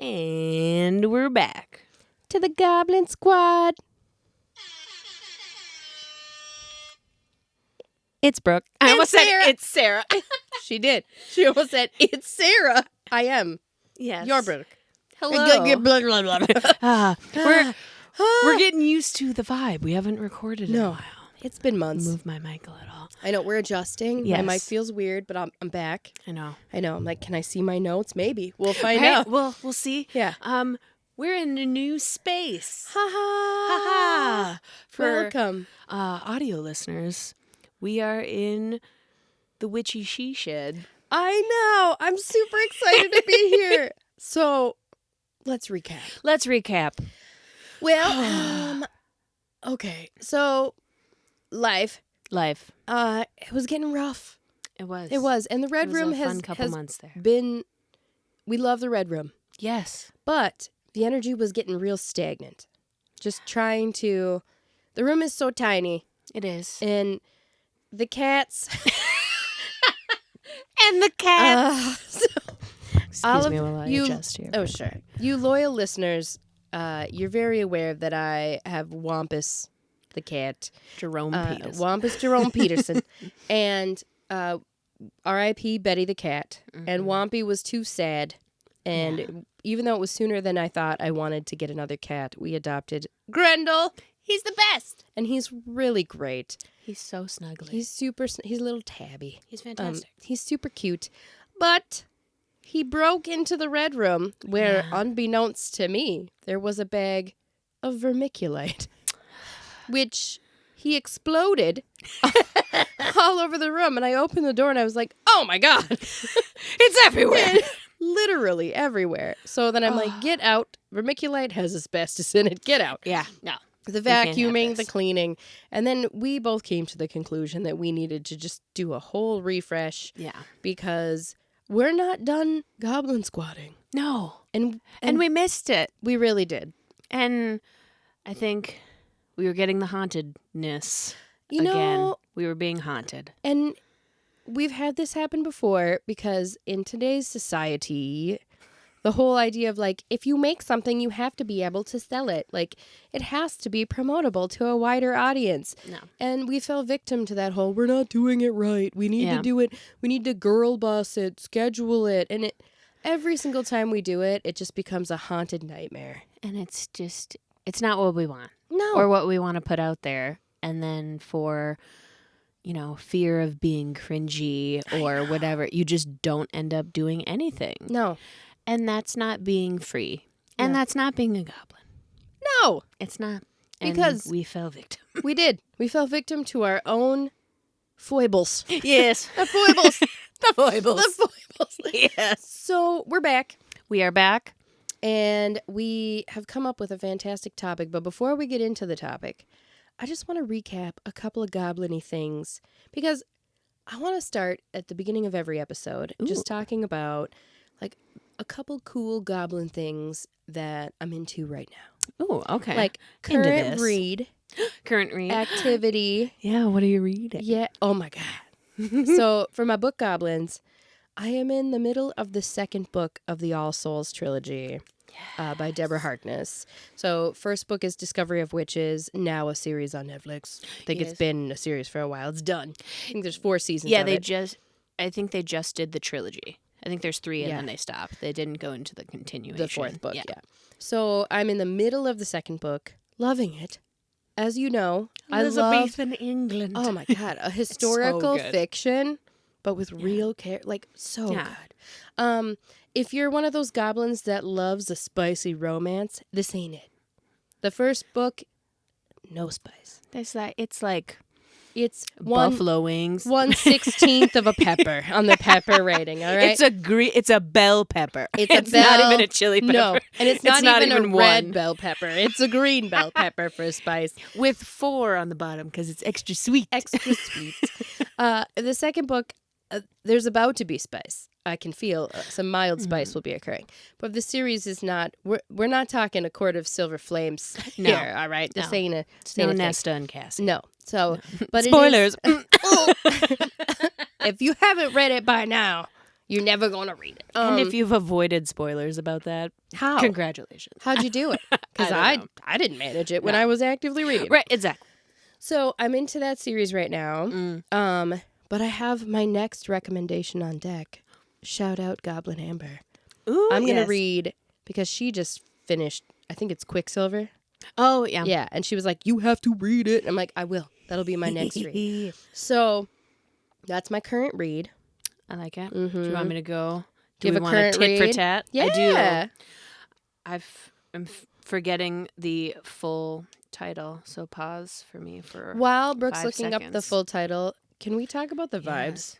And we're back. To the Goblin Squad. It's Brooke. I almost said Sarah. it's Sarah. She did. She almost said, it's Sarah. I am. Yes. You're Brooke. Hello. Blah, blah, blah. We're getting used to the vibe. We haven't recorded in a while. It's been months. Move my mic a little. I know, we're adjusting. Yes. My mic feels weird, but I'm back. I know. I'm like, can I see my notes? Maybe. We'll find Right? out. Well, we'll see. Yeah. We're in a new space. Ha ha. Ha ha. For Welcome. audio listeners, we are in the Witchy she shed. I know. I'm super excited to be here. So, let's recap. Well, okay. So, life. It was getting rough. It was. And the Red Room a has fun couple months there. been. We love the Red Room, Yes. but the energy was getting real stagnant. Just trying to. The room is so tiny, It is. and the cats. And the cats. all Excuse of me while I you- adjust here. Oh, sure. You loyal listeners, you're very aware that I have Wampus, the cat. Jerome Peters. Wampus Jerome Peterson. And R.I.P. Betty the cat. And Wampy was too sad. And even though it was sooner than I thought I wanted to get another cat, we adopted Grendel. He's the best. And he's really great. He's so snuggly. He's he's a little tabby. He's fantastic. He's super cute. But he broke into the Red Room where, unbeknownst to me, there was a bag of vermiculite, which he exploded all over the room. And I opened the door and I was like, oh my God. It's everywhere. Literally everywhere. So then I'm like, get out. Vermiculite has asbestos in it. Get out. Yeah. No. The can't have vacuuming, the this. cleaning. And then we both came to the conclusion that we needed to just do a whole refresh Yeah. because we're not done goblin squatting. No. And And we missed it. we really did. And I think we were getting the hauntedness You again. know, We were being haunted. and we've had this happen before because in today's society, the whole idea of like, if you make something, you have to be able to sell it. Like, it has to be promotable to a wider audience. No. And we fell victim to that whole, we're not doing it right. We need to do it. We need to girl boss it, schedule it. And every single time we do it, it just becomes a haunted nightmare. And it's just, it's not what we want. No. Or what we want to put out there. And then for, fear of being cringy or whatever, you just don't end up doing anything. No. And that's not being free. And No. that's not being a goblin. No. It's not. And Because- we fell victim. We did. We fell victim to our own foibles. Yes. The foibles. The foibles. The foibles. Yes. So we're back. We are back. And we have come up with a fantastic topic. But before we get into the topic, I just want to recap a couple of goblin-y things. Because I want to start at the beginning of every episode just talking about like a couple cool goblin things that I'm into right now. Oh, okay. Like Into current this. read, Current read. activity. Yeah, what are you reading? Yeah. Oh my God. So for my book goblins, I am in the middle of the second book of the All Souls trilogy by Deborah Harkness. So first book is Discovery of Witches, now a series on Netflix. I think it's been a series for a while. It's done. I think there's 4 seasons Yeah, of it. I think they just did the trilogy. I think there's 3 and Yeah. then they stopped. They didn't go into the continuation. The 4th book, yeah. So I'm in the middle of the second book, loving it. As you know, I love... Elizabethan England. Oh my God, a historical good. fiction, but with real care, like so good. If you're one of those goblins that loves a spicy romance, this ain't it. The first book, no spice. It's like It's buffalo wings. 1/16 of a pepper on the pepper rating. All right, It's a bell pepper. It's not bell- even a chili pepper. No, and it's not even a red one. bell pepper. It's a green bell pepper for spice. With 4 on the bottom because it's extra sweet. Extra sweet. The second book, there's about to be spice. I can feel some mild spice will be occurring. But the series is not, we're not talking a quart of silver flames No. here, all right? This No. ain't a No thing. Nesta and Cassie. No. So, but Spoilers. if you haven't read it by now, You're never going to read it. And if you've avoided spoilers about that, how? Congratulations. How'd you do it? Because I didn't manage it when I was actively reading it. Right, exactly. So I'm into that series right now. But I have my next recommendation on deck. Shout out Goblin Amber. Ooh, I'm going to read, because she just finished, I think it's Quicksilver. Oh, yeah. Yeah, and she was like, you have to read it. I'm like, I will. That'll be my next read. So that's my current read. I like it. Do you want me to go? Do you have a want current tit read? for tat? Yeah. I do. I'm forgetting the full title, so pause for me for While Brooke's 5 looking up the seconds. full title, can we talk about the vibes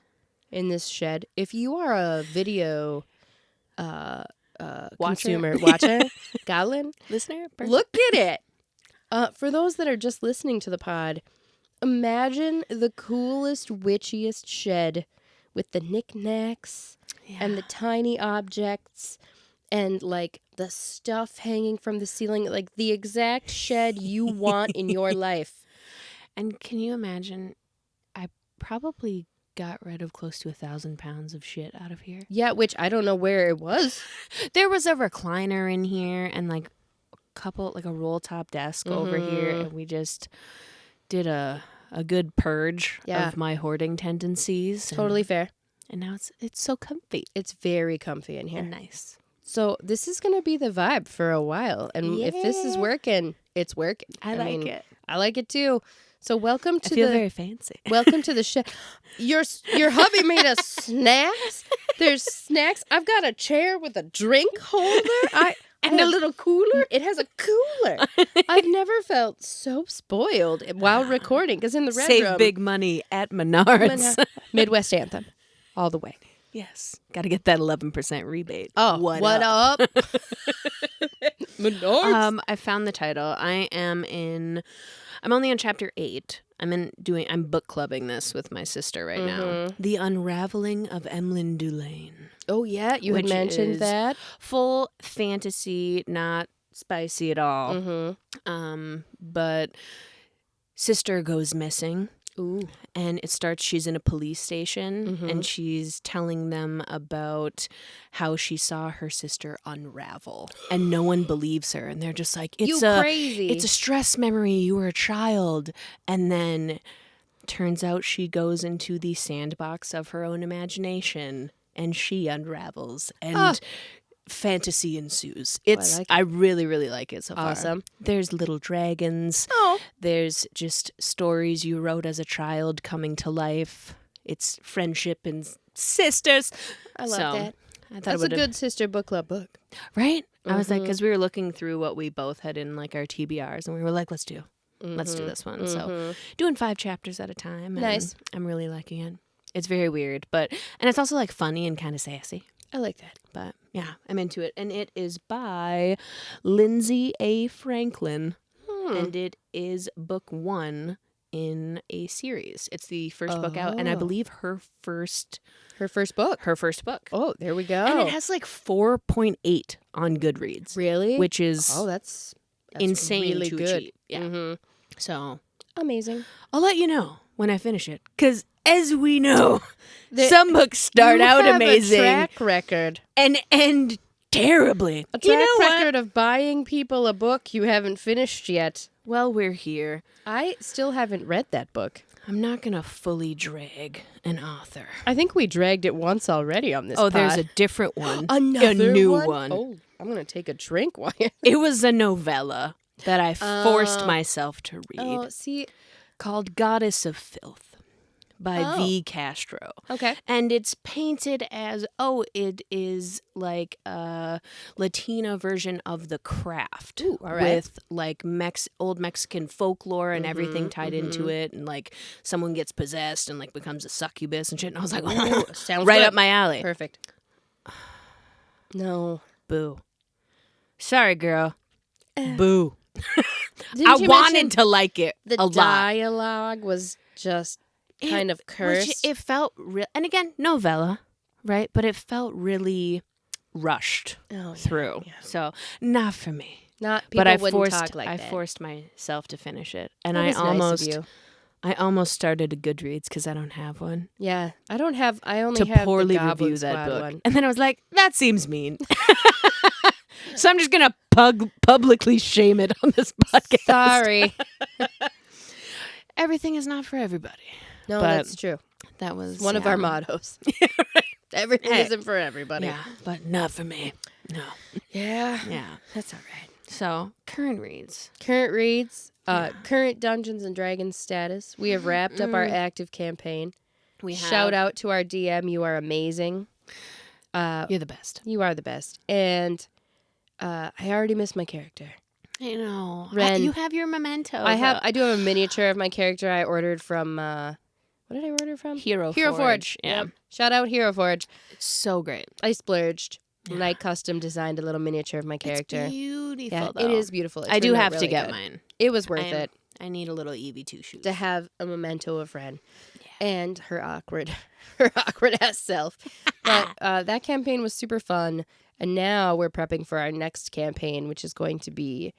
in this shed? If you are a video consumer, watcher, Goblin, listener, person. look at it. For those that are just listening to the pod, imagine the coolest, witchiest shed with the knickknacks and the tiny objects and like the stuff hanging from the ceiling, like the exact shed you want in your life. And can you imagine? I probably got rid of close to 1,000 pounds of shit out of here. Yeah, which I don't know where it was. There was a recliner in here and like a roll top desk over here, and we just did a good purge of my hoarding tendencies. Totally fair. And now it's so comfy. It's very comfy in here. And nice. So this is going to be the vibe for a while. And if this is working, it's working. I like it. I like it too. So welcome to I feel very fancy. Welcome to the shed. Your hubby made us snacks. There's snacks. I've got a chair with a drink holder. And a little cooler. It has a cooler. I've never felt so spoiled while recording, because in the red room, save big money at Menards. Midwest Anthem, all the way. Yes, got to get that 11% rebate. Oh, what up? Menards. I found the title. I'm only on chapter 8. I'm book clubbing this with my sister right now. The Unraveling of Emlyn Dulaine. Oh yeah, you had mentioned that. Full fantasy, not spicy at all. But sister goes missing. Ooh. And it starts, she's in a police station and she's telling them about how she saw her sister unravel and no one believes her. And they're just like, crazy. It's a stress memory. You were a child. And then turns out she goes into the sandbox of her own imagination and she unravels and fantasy ensues. I really, really like it so far. Awesome. There's little dragons. Oh. There's just stories you wrote as a child coming to life. It's friendship and sisters. I love that. I thought That's a good sister book club book. Right? I was like, because we were looking through what we both had in like our TBRs and we were like, let's do this one. So doing 5 chapters at a time. And nice. I'm really liking it. It's very weird, and it's also like funny and kind of sassy. I like that. But yeah, I'm into it. And it is by Lindsay A. Franklin. And it is book 1 in a series. It's the first book out. And I believe her first book. Oh, there we go. And it has like 4.8 on Goodreads. Really? Which is that's insane really to good. achieve. Yeah. So amazing. I'll let you know when I finish it. Because as we know, some books start out amazing. You have a track record. And end terribly. A track record of buying people a book you haven't finished yet. Well, we're here. I still haven't read that book. I'm not going to fully drag an author. I think we dragged it once already on this pod. There's a different one. A new one. Oh, I'm going to take a drink while It was a novella that I forced myself to read. Oh, see. Called Goddess of Filth by V. Castro. Okay. And it's painted as, it is like a Latina version of The Craft. Ooh, all right. With like old Mexican folklore and everything tied into it. And like someone gets possessed and like becomes a succubus and shit. And I was like, sounds right good. up my alley. Perfect. No. Boo. Sorry, girl. Boo. I wanted to like it a lot. The dialogue was just kind of cursed. It felt real, and again, novella, right? But it felt really rushed through. Yeah. So not for me. Not people wouldn't talk like I that. forced myself to finish it, and That I was nice of almost you. I almost started a Goodreads because I don't have one. Yeah, I only have To poorly the Goblin review that Squad book. one. And then I was like, that seems mean. So I'm just going to publicly shame it on this podcast. Sorry. Everything is not for everybody. No, But that's true. That was One of our mottos. Everything Hey. isn't for everybody. Yeah, but not for me. No. Yeah. Yeah. That's all right. So, current reads. Current reads, current Dungeons and Dragons status. We have wrapped up our active campaign. We have, Shout out to our DM. You are amazing. You're the best. You are the best. And I already missed my character. I know. Ren. You have your memento. I do have a miniature of my character I ordered from, what did I order from? Hero Forge. Forge. Yeah. Yep. Shout out Hero Forge. It's so great. I splurged. And I custom designed a little miniature of my character. It's beautiful, Yeah, though. it is beautiful. It I do turned out have really to get good. mine. It was worth it I need a little EV2 shoes. to have a memento of Ren and her awkward ass self. But that campaign was super fun. And now we're prepping for our next campaign, which is going to be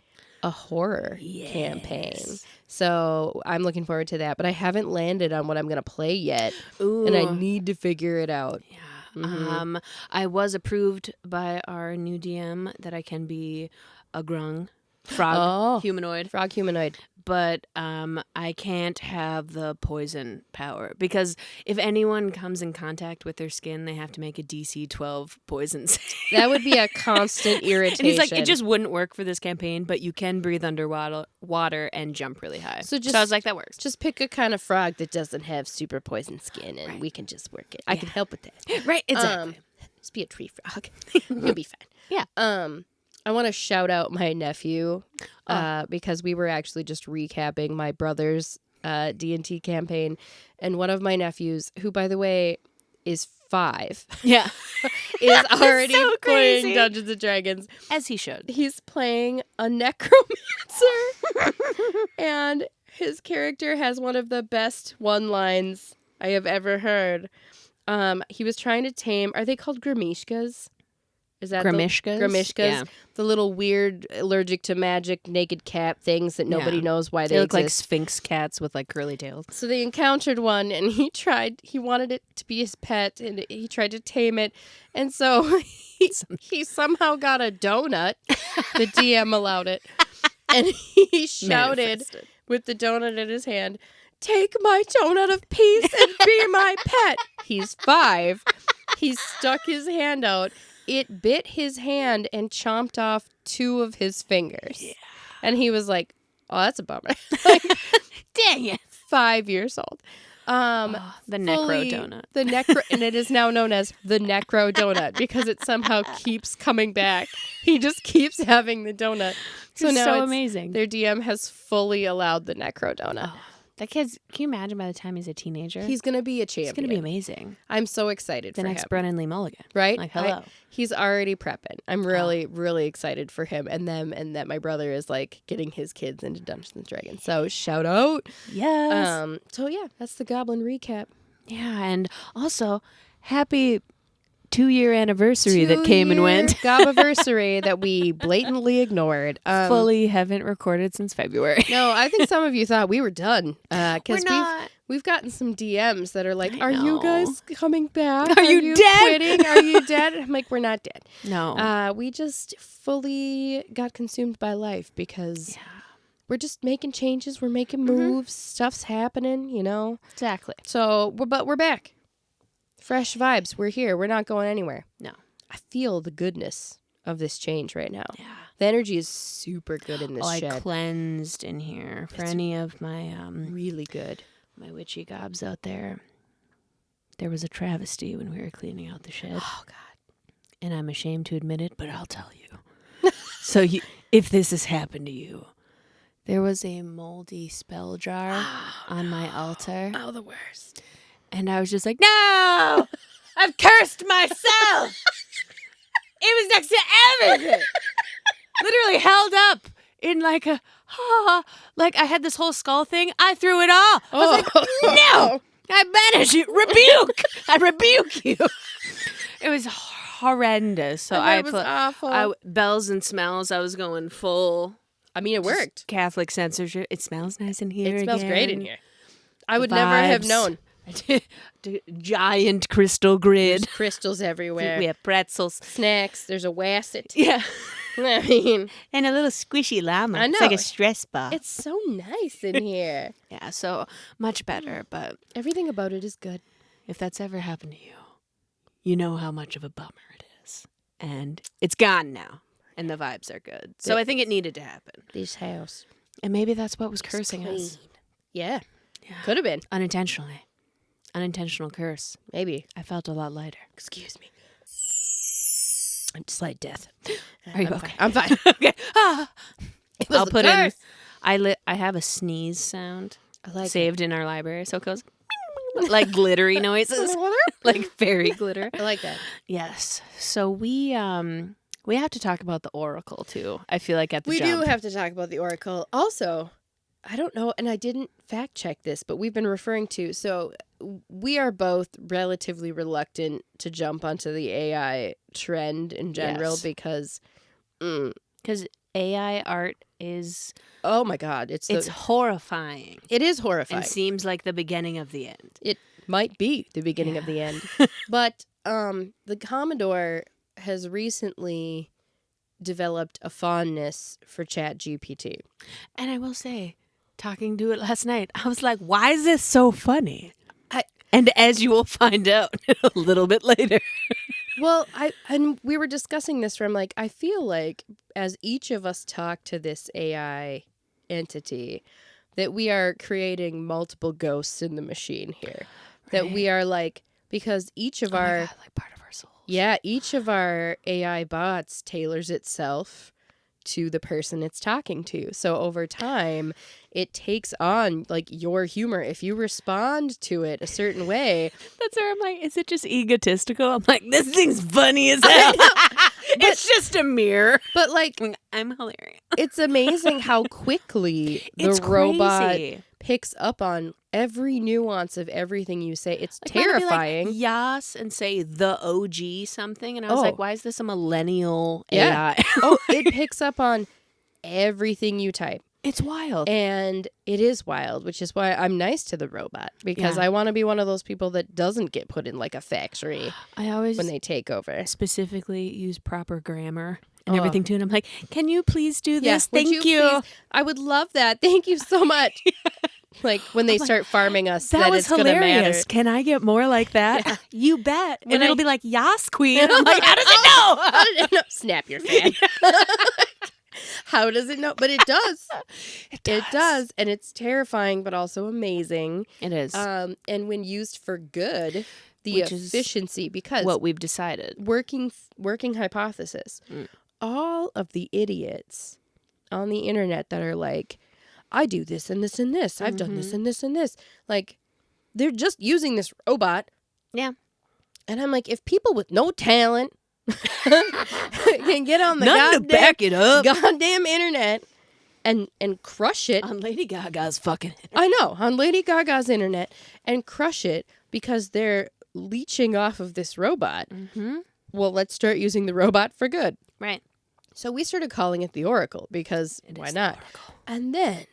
a horror campaign. So I'm looking forward to that. But I haven't landed on what I'm going to play yet. Ooh. And I need to figure it out. Yeah. Mm-hmm. I was approved by our new DM that I can be a grung, frog, humanoid. Frog humanoid. But I can't have the poison power because if anyone comes in contact with their skin, they have to make a DC 12 poison save. That would be a constant irritation. And he's like, it just wouldn't work for this campaign, but you can breathe underwater and jump really high. So I was like, that works. Just pick a kind of frog that doesn't have super poison skin, and we can just work it. I can help with that. Right, exactly. Just be a tree frog. You'll be fine. Yeah. I want to shout out my nephew because we were actually just recapping my brother's D&T campaign, and one of my nephews, who by the way is 5, Yeah. is already so playing crazy. Dungeons and Dragons. As he should. He's playing a necromancer, and his character has one of the best one-lines I have ever heard. He was trying to tame. Are they called Grimishkas? Is that Grimishkas? Grimishkas? Yeah. The little weird, allergic to magic, naked cat things that nobody knows why They look like exist. sphinx cats with like curly tails. So they encountered one, and he wanted it to be his pet, and he tried to tame it. And so he somehow got a donut. The DM allowed it. And he shouted with the donut in his hand, "Take my donut of peace and be my pet." He's 5. He stuck his hand out. It bit his hand and chomped off 2 of his fingers. Yeah. And he was like, "Oh, that's a bummer." Like, dang it. 5 years old. The necro donut. And it is now known as the necro donut because it somehow keeps coming back. He just keeps having the donut. So It's now so amazing. Their DM has fully allowed the necro donut. Oh, that kid's, can you imagine by the time he's a teenager? He's going to be a champion. It's going to be amazing. I'm so excited The for next him. Brennan Lee Mulligan. Right? Like, hello. He's already prepping. I'm really, really excited for him and them, and that my brother is like getting his kids into Dungeons and Dragons. So shout out. Yes. So yeah, that's the Goblin recap. Yeah, and also, happy 2-year anniversary that came and went. Gobiversary that we blatantly ignored. Fully haven't recorded since February. No, I think some of you thought we were done. Because We're not. we've gotten some DMs that are like, I "Are you know. guys coming back? Are you dead? Quitting? Are you dead?" I'm like, "We're not dead." No. We just fully got consumed by life because we're just making changes. We're making moves. Stuff's happening, you know. Exactly. So, but we're back. Fresh vibes. We're here. We're not going anywhere. No. I feel the goodness of this change right now. Yeah. The energy is super good in this I shed. cleansed in here for any of my Really good. my witchy gobs out there. There was a travesty when we were cleaning out the shed. Oh, God. And I'm ashamed to admit it, but I'll tell you. So if this has happened to you, there was a moldy spell jar on my altar. Oh, the worst. And I was just like, no! I've cursed myself! It was next to everything! Literally held up in like a, like I had this whole skull thing. I threw it all. I was like, no! I banish you! Rebuke! I rebuke you! It was horrendous. So it was awful. bells and smells, I was going full. I mean, it worked. Catholic censorship. It smells nice in here. It smells great in again. here. I would never have known. Giant crystal grid. There's crystals everywhere. We have pretzels. Snacks. There's a wasset. Yeah. I mean, And a little squishy llama. I know. It's like a stress ball. it's so nice in here. Yeah, so much better. But Everything about it is good. if that's ever happened to you, you know how much of a bummer it is. And it's gone now. And the vibes are good. So I think it needed to happen. This house. And maybe that's what was is cursing clean. us. Yeah. Could have been. Unintentionally. Unintentional curse. Maybe. I felt a lot lighter. Excuse me. I'm slight death. Are you I'm okay? Fine. I'm fine. Okay. Ah. It was I'll a put curse. in. I have a sneeze sound I like saved in our library, so it goes like glittery noises, like fairy glitter. I like that. Yes. So we have to talk about the oracle too. I feel like at the We jump. do have to talk about the oracle. Also, I don't know, and I didn't fact check this, but we've been referring to. So we are both relatively reluctant to jump onto the AI trend in general Yes. because, because AI art is oh my God, it's horrifying. it is horrifying. And seems like the beginning of the end. It might be the beginning of the end. But the Commodore has recently developed a fondness for ChatGPT. And I will say, talking to it last night, I was like, why is this so funny? And as you will find out a little bit later. Well, and we were discussing this from like, I feel like as each of us talk to this AI entity, that we are creating multiple ghosts in the machine here. Right. That we are like, because each of our, like part of our souls. Yeah, each of our AI bots tailors itself to the person it's talking to. So over time, it takes on like your humor. If you respond to it a certain way. That's where I'm like, is it just egotistical? I'm like, this thing's funny as hell. It's just a mirror. But like, I'm hilarious. It's amazing how quickly the robot picks up on every nuance of everything you say. It's like, terrifying. Like, yas and say the OG something. And I was like, why is this a millennial AI? It picks up on everything you type. It's wild. And it is wild, which is why I'm nice to the robot. Because I want to be one of those people that doesn't get put in like a factory when they take over. Specifically use proper grammar and everything too. And I'm like, can you please do this? Thank you. Please? I would love that. Thank you so much. Like when they start farming us, that was hilarious. Gonna matter. Can I get more like that? Yeah. You bet. When and it'll be like, yas, queen. I'm like, how does it know? How did it know? Snap your fan. How does it know? But it does. It does. And it's terrifying, but also amazing. It is. And when used for good, the efficiency, because what we've decided. Working hypothesis. All of the idiots on the internet that are like, I do this and this and this. I've done this and this and this. Like, they're just using this robot. Yeah. And I'm like, if people with no talent can get on the goddamn internet and crush it. On Lady Gaga's fucking internet. I know. On Lady Gaga's internet and crush it because they're leeching off of this robot. Well, let's start using the robot for good. Right. So we started calling it the Oracle because why not? And then,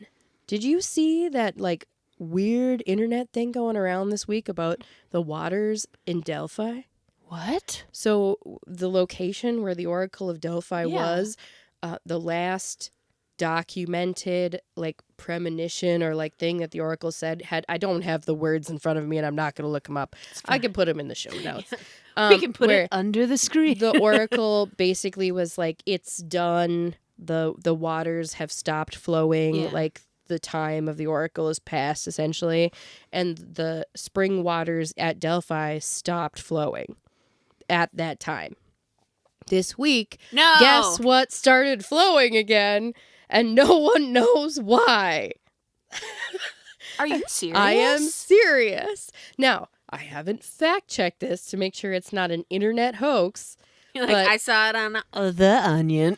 did you see that like weird internet thing going around this week about the waters in Delphi? What? So the location where the Oracle of Delphi was, the last documented like premonition or like thing that the Oracle said I don't have the words in front of me and I'm not going to look them up. I can put them in the show notes. We can put it under the screen. The Oracle basically was like, it's done. The waters have stopped flowing. Like the time of the Oracle is past essentially. And the spring waters at Delphi stopped flowing at that time. This week, guess what started flowing again? And no one knows why. Are you serious? I am serious. Now, I haven't fact-checked this to make sure it's not an internet hoax. Like, I saw it on The Onion.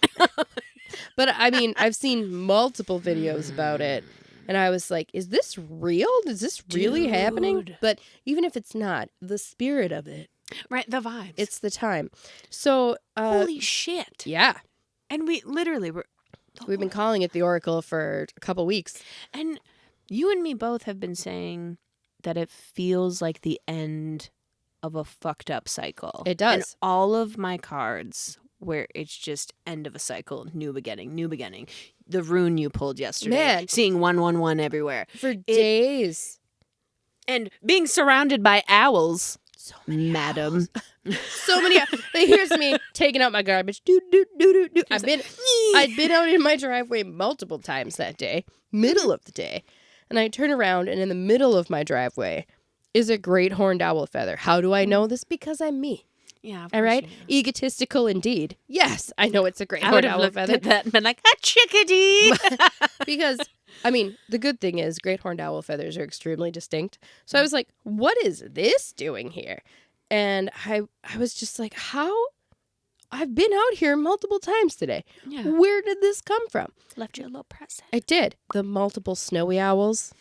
But, I mean, I've seen multiple videos about it. And I was like, is this real? Is this really happening? But even if it's not, the spirit of it. Right, the vibes. It's the time. So, holy shit. Yeah. And we literally were... We've been calling it the Oracle for a couple weeks. And You and me both have been saying that it feels like the end of a fucked up cycle. It does. And all of my cards where it's just end of a cycle, new beginning, new beginning. The rune you pulled yesterday. Man. Seeing 111 everywhere. For days. And being surrounded by owls. So many Madam. So many. Here's me taking out my garbage. Do do do do do. I'd been out in my driveway multiple times that day, middle of the day, and I turn around, and in the middle of my driveway is a great horned owl feather. How do I know this? Because I'm me. Yeah. All right. Egotistical indeed. Yes, I know it's a great I would horned have owl looked feather. at that and been like, a chickadee. Because, I mean, the good thing is great horned owl feathers are extremely distinct. So I was like, what is this doing here? And I was just like, how? I've been out here multiple times today. Yeah. Where did this come from? Left you a little present. I did. The multiple snowy owls.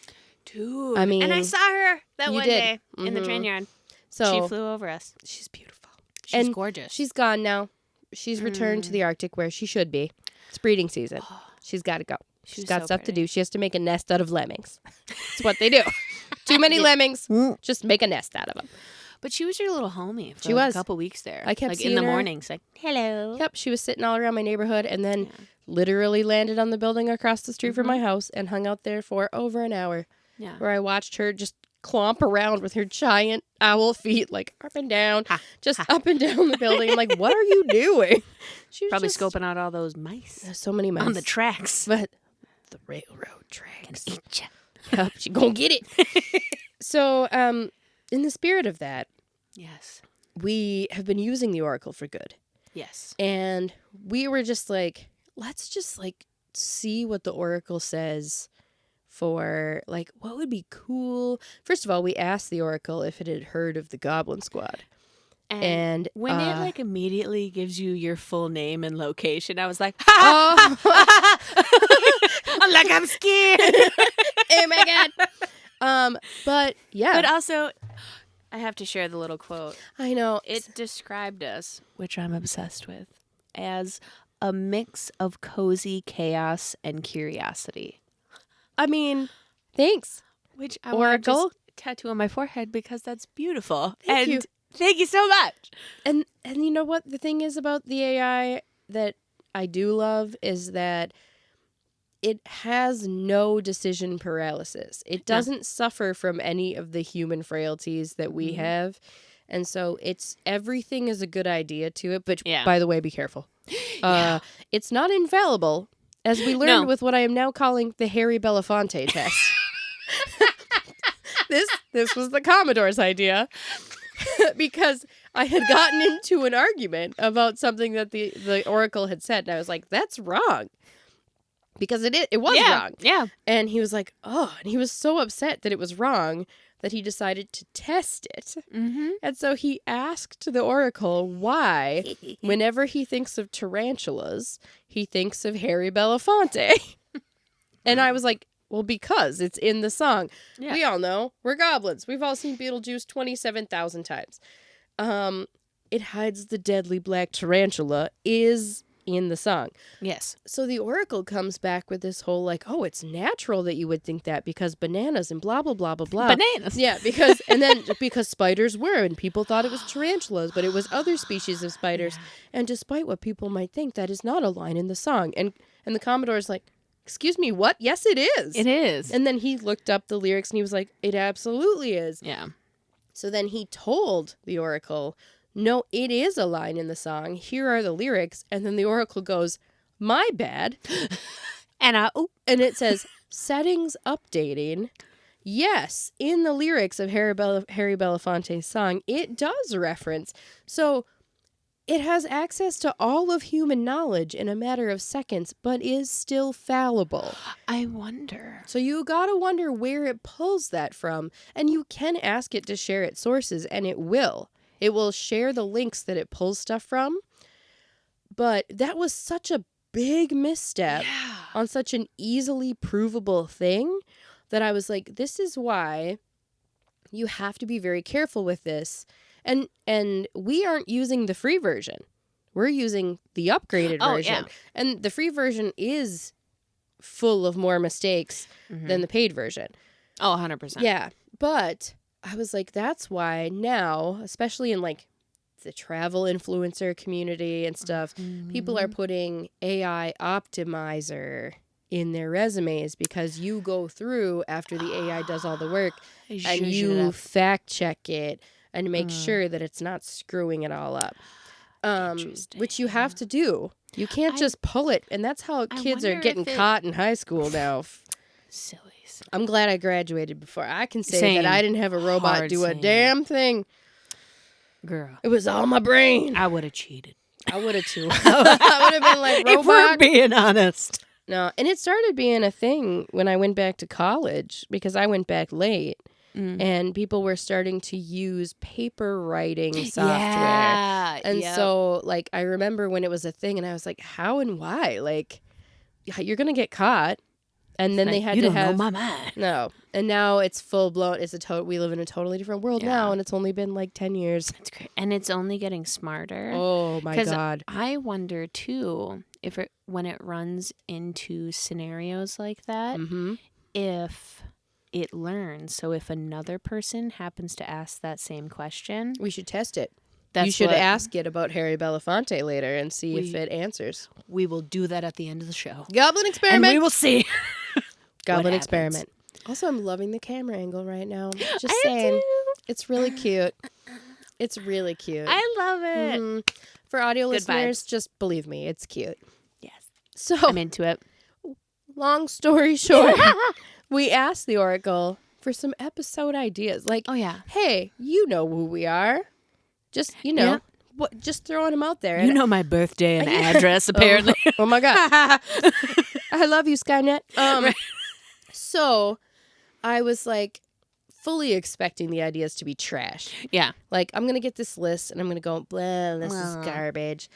Dude. I mean, and I saw her that you one did. day in the train yard. So She flew over us. she's beautiful. She's And gorgeous. She's gone now. She's returned to the Arctic where she should be. It's breeding season. She's got to go. She's got stuff to do. She has to make a nest out of lemmings. That's what they do. Too many lemmings. Just make a nest out of them. But she was your little homie for She was. a couple weeks there. I kept like seeing in the her. mornings, like, hello. Yep, she was sitting all around my neighborhood and then literally landed on the building across the street from my house and hung out there for over an hour. Yeah. Where I watched her just clomp around with her giant owl feet, like up and down, up and down the building. I'm like, what are you doing? She was Probably just, scoping out all those mice There's so many mice. on the tracks. But the railroad tracks. Eat ya. Yep, she gonna get it. So, in the spirit of that, Yes. we have been using the Oracle for good. Yes. And we were just like, let's just like see what the Oracle says for like what would be cool. First of all, we asked the Oracle if it had heard of the Goblin Squad. And when it like immediately gives you your full name and location, I was like, oh, I'm like, I'm scared. oh my God. But yeah. But also, I have to share the little quote. I know. It described us, which I'm obsessed with, as a mix of cozy chaos and curiosity. I mean, thanks. Which I want to Oracle. just tattoo on my forehead because that's beautiful. Thank you. Thank you so much. And you know what the thing is about the AI that I do love is that it has no decision paralysis. It doesn't suffer from any of the human frailties that we have. And so everything is a good idea to it. But by the way, be careful. It's not infallible, as we learned with what I am now calling the Harry Belafonte test. This was the Commodore's idea. Because I had gotten into an argument about something that the Oracle had said. And I was like, that's wrong. Because it was wrong. Yeah. And he was like, oh, and he was so upset that it was wrong that he decided to test it. Mm-hmm. And so he asked the Oracle why, whenever he thinks of tarantulas, he thinks of Harry Belafonte. And I was like, well, because it's in the song. Yeah. We all know we're goblins. We've all seen Beetlejuice 27,000 times. It hides the deadly black tarantula is in the song. Yes. So the Oracle comes back with this whole like, oh, it's natural that you would think that because bananas and blah, blah, blah, blah, blah. Bananas. Yeah, because spiders were and people thought it was tarantulas, but it was other species of spiders. Yeah. And despite what people might think, that is not a line in the song. And the Commodore's like, excuse me, what? Yes, it is. It is. And then he looked up the lyrics and he was like, it absolutely is. Yeah. So then he told the Oracle, no, it is a line in the song. Here are the lyrics. And then the Oracle goes, my bad. And it says, settings updating. Yes, in the lyrics of Harry Belafonte's song, it does reference. So it has access to all of human knowledge in a matter of seconds, but is still fallible. I wonder. So you gotta wonder where it pulls that from. And you can ask it to share its sources, and it will. It will share the links that it pulls stuff from. But that was such a big misstep on such an easily provable thing that I was like, this is why you have to be very careful with this. And we aren't using the free version. We're using the upgraded version. Yeah. And the free version is full of more mistakes than the paid version. Oh, 100%. Yeah. But I was like, that's why now, especially in like the travel influencer community and stuff, people are putting AI optimizer in their resumes because you go through after the AI does all the work and you fact check it and make sure that it's not screwing it all up. Which you have to do. You can't just pull it. And that's how kids are getting caught in high school now. Sillies. I'm glad I graduated before I can say that I didn't have a robot do a damn thing. Girl. It was all my brain. I would have cheated. I would have too. I would have been like, robot. If we're being honest. No, and it started being a thing when I went back to college because I went back late. And people were starting to use paper writing software. Yeah. And so, like, I remember when it was a thing, and I was like, how and why? Like, you're going to get caught. And then they had you to don't have... know my mind. No. And now it's full-blown. We live in a totally different world now, and it's only been, like, 10 years. That's great. And it's only getting smarter. Oh, my God. I wonder, too, when it runs into scenarios like that, if... it learns. So if another person happens to ask that same question, we should test it. You should ask it about Harry Belafonte later and see if it answers. We will do that at the end of the show. Goblin experiment. And we will see. Goblin experiment. Also, I'm loving the camera angle right now. Just saying. It's really cute. It's really cute. I love it. For audio Good listeners, vibes. just believe me, it's cute. Yes. So I'm into it. Long story short, we asked the Oracle for some episode ideas. Like, oh yeah, hey, you know who we are. Just, just throwing them out there. You know my birthday and address, apparently. Oh my God. I love you, Skynet. Right. So I was like fully expecting the ideas to be trash. Yeah. Like, I'm going to get this list and I'm going to go, blah, this is garbage.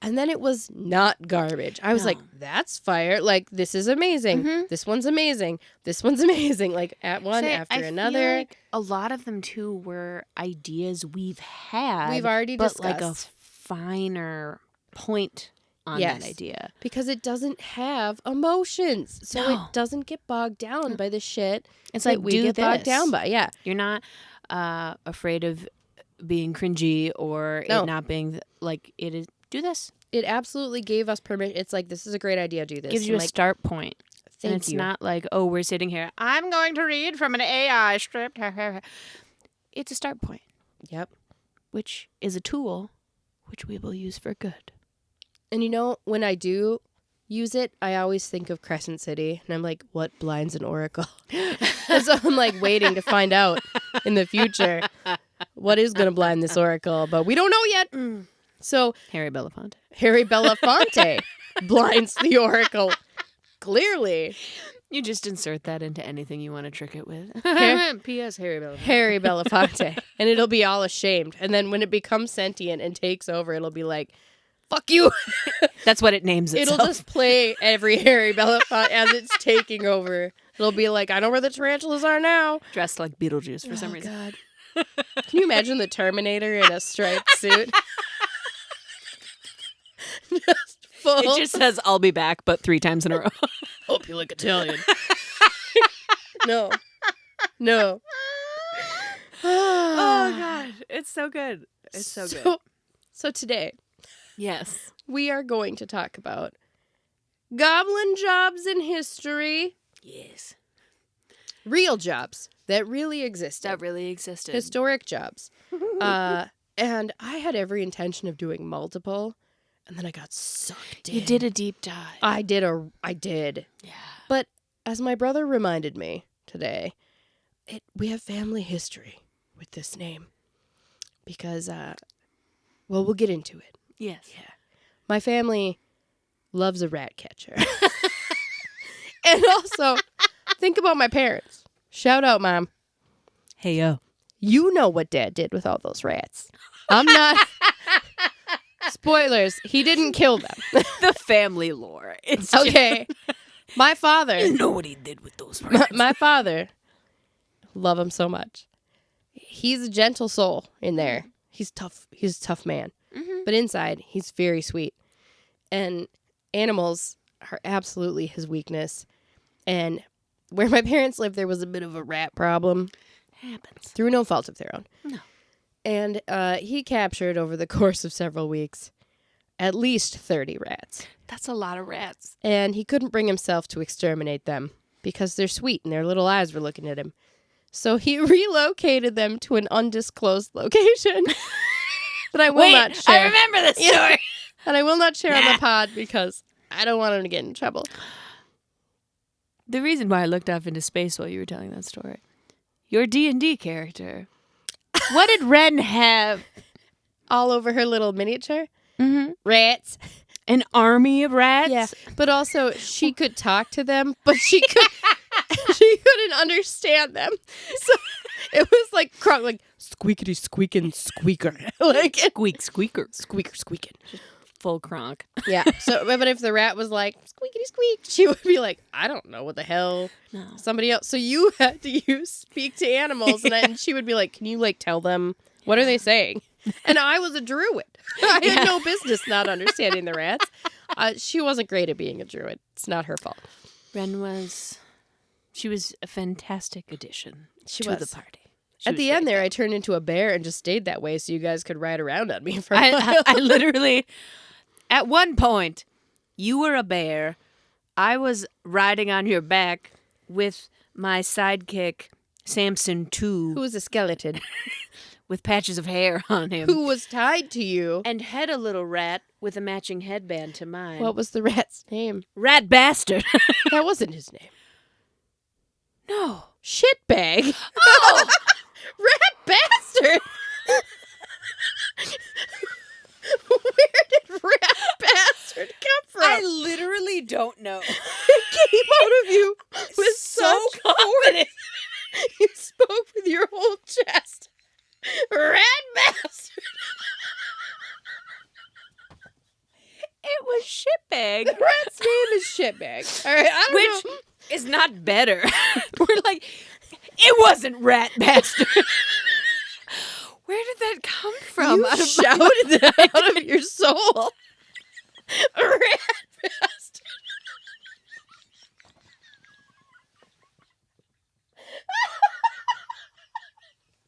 And then it was not garbage. I was like, that's fire. Like, this is amazing. This one's amazing. This one's amazing. Like, at one after another. Feel like a lot of them, too, were ideas we've had. We've already discussed. But, like, a finer point on that idea. Because it doesn't have emotions. So it doesn't get bogged down by the shit. It's like, we get bogged down by. Yeah. You're not afraid of being cringy or it not being, like, it is. Do this. It absolutely gave us permission. It's like, this is a great idea. Do this. Gives you a start point. And it's not like, oh, we're sitting here. I'm going to read from an AI script. It's a start point. Yep. Which is a tool which we will use for good. And when I do use it, I always think of Crescent City. And I'm like, what blinds an oracle? So I'm like waiting to find out in the future what is going to blind this oracle. But we don't know yet. So Harry Belafonte blinds the oracle. Clearly. You just insert that into anything you want to trick it with. P.S. Harry Belafonte. Harry Belafonte. And it'll be all ashamed. And then when it becomes sentient and takes over, it'll be like, fuck you. That's what it names itself. It'll just play every Harry Belafonte as it's taking over. It'll be like, I know where the tarantulas are now. Dressed like Beetlejuice for some reason. God. Can you imagine the Terminator in a striped suit? Just full. It just says, I'll be back, but 3 times in a row. Hope you like Italian. No. Oh, God. It's so good. It's so good. So today, yes, we are going to talk about goblin jobs in history. Yes. Real jobs that really existed. Historic jobs. And I had every intention of doing multiple. And then I got sucked in. You did a deep dive. I did. Yeah. But as my brother reminded me today, we have family history with this name. Because, we'll get into it. Yes. Yeah. My family loves a rat catcher. And also, think about my parents. Shout out, Mom. Hey, yo. You know what Dad did with all those rats. I'm not... Spoilers, he didn't kill them. The family lore. It's okay. My father... You know what he did with those rats. My father, love him so much. He's a gentle soul in there. He's tough. He's a tough man. Mm-hmm. But inside, he's very sweet. And animals are absolutely his weakness. And where my parents lived, there was a bit of a rat problem. Happens. Through no fault of their own. No. And he captured, over the course of several weeks, at least 30 rats. That's a lot of rats. And he couldn't bring himself to exterminate them because they're sweet and their little eyes were looking at him. So he relocated them to an undisclosed location that I will not share. I remember this story. And I will not share on the pod because I don't want him to get in trouble. The reason why I looked off into space while you were telling that story, your D&D character, what did Ren have? All over her little miniature? Mm-hmm. Rats. An army of rats? Yeah, but also she could talk to them, but she couldn't understand them. So it was like squeakity squeaking squeaker. Like Squeak, squeaker. squeaker squeaking. Full cronk. Yeah. So but if the rat was like squeakity squeak, she would be like, I don't know what the hell. No. Somebody else. So you had to speak to animals and she would be like, can you like tell them what are they saying? And I was a druid. I had no business not understanding the rats. She wasn't great at being a druid. It's not her fault. Ren was a fantastic addition to the party. At the end there, I turned into a bear and just stayed that way so you guys could ride around on me for a while. I literally, at one point, you were a bear. I was riding on your back with my sidekick, Samson 2. Who was a skeleton? With patches of hair on him. Who was tied to you. And had a little rat with a matching headband to mine. What was the rat's name? Rat Bastard. That wasn't his name. No. Shitbag. Oh! Rat Bastard. Where did Rat Bastard come from? I literally don't know. It came out of you with so such confident. force. You spoke with your whole chest. Rat Bastard. It was Shitbag. The rat's name is Shitbag. All right, I don't know. Is not better. We're like, it wasn't Rat Bastard. Where did that come from? You shouted that out of your soul. Rat Bastard.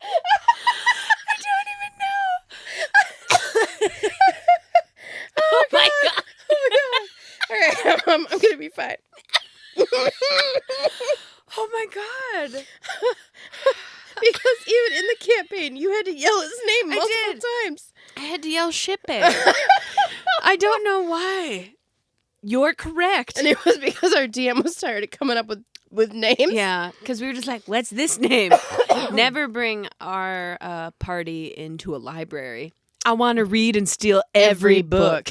I don't even know. Oh my god. Oh my god. All right, I'm going to be fine. Oh my god. Because even in the campaign, you had to yell his name multiple times. I had to yell Shitbag. I don't know why. You're correct. And it was because our DM was tired of coming up with names. Yeah, because we were just like, what's this name? Never bring our party into a library. I want to read and steal every book.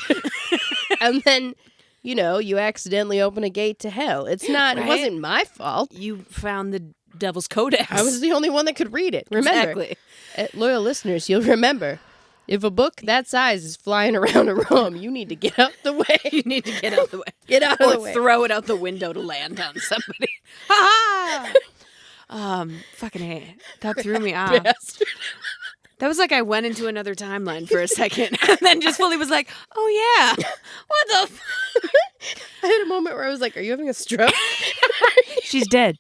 And then, you accidentally open a gate to hell. It's not, Right? It wasn't my fault. You found the Devil's Codex. I was the only one that could read it. Remember, Exactly. Loyal listeners, you'll remember, if a book that size is flying around a room, you need to get out the way. You need to get out the way. Get out of Or the way. throw it out the window to land on somebody. Ha ha! Fucking A. That threw me off. Bastard. That was like I went into another timeline for a second and then just fully was like, oh yeah. What the f-? I had a moment where I was like, are you having a stroke? She's dead.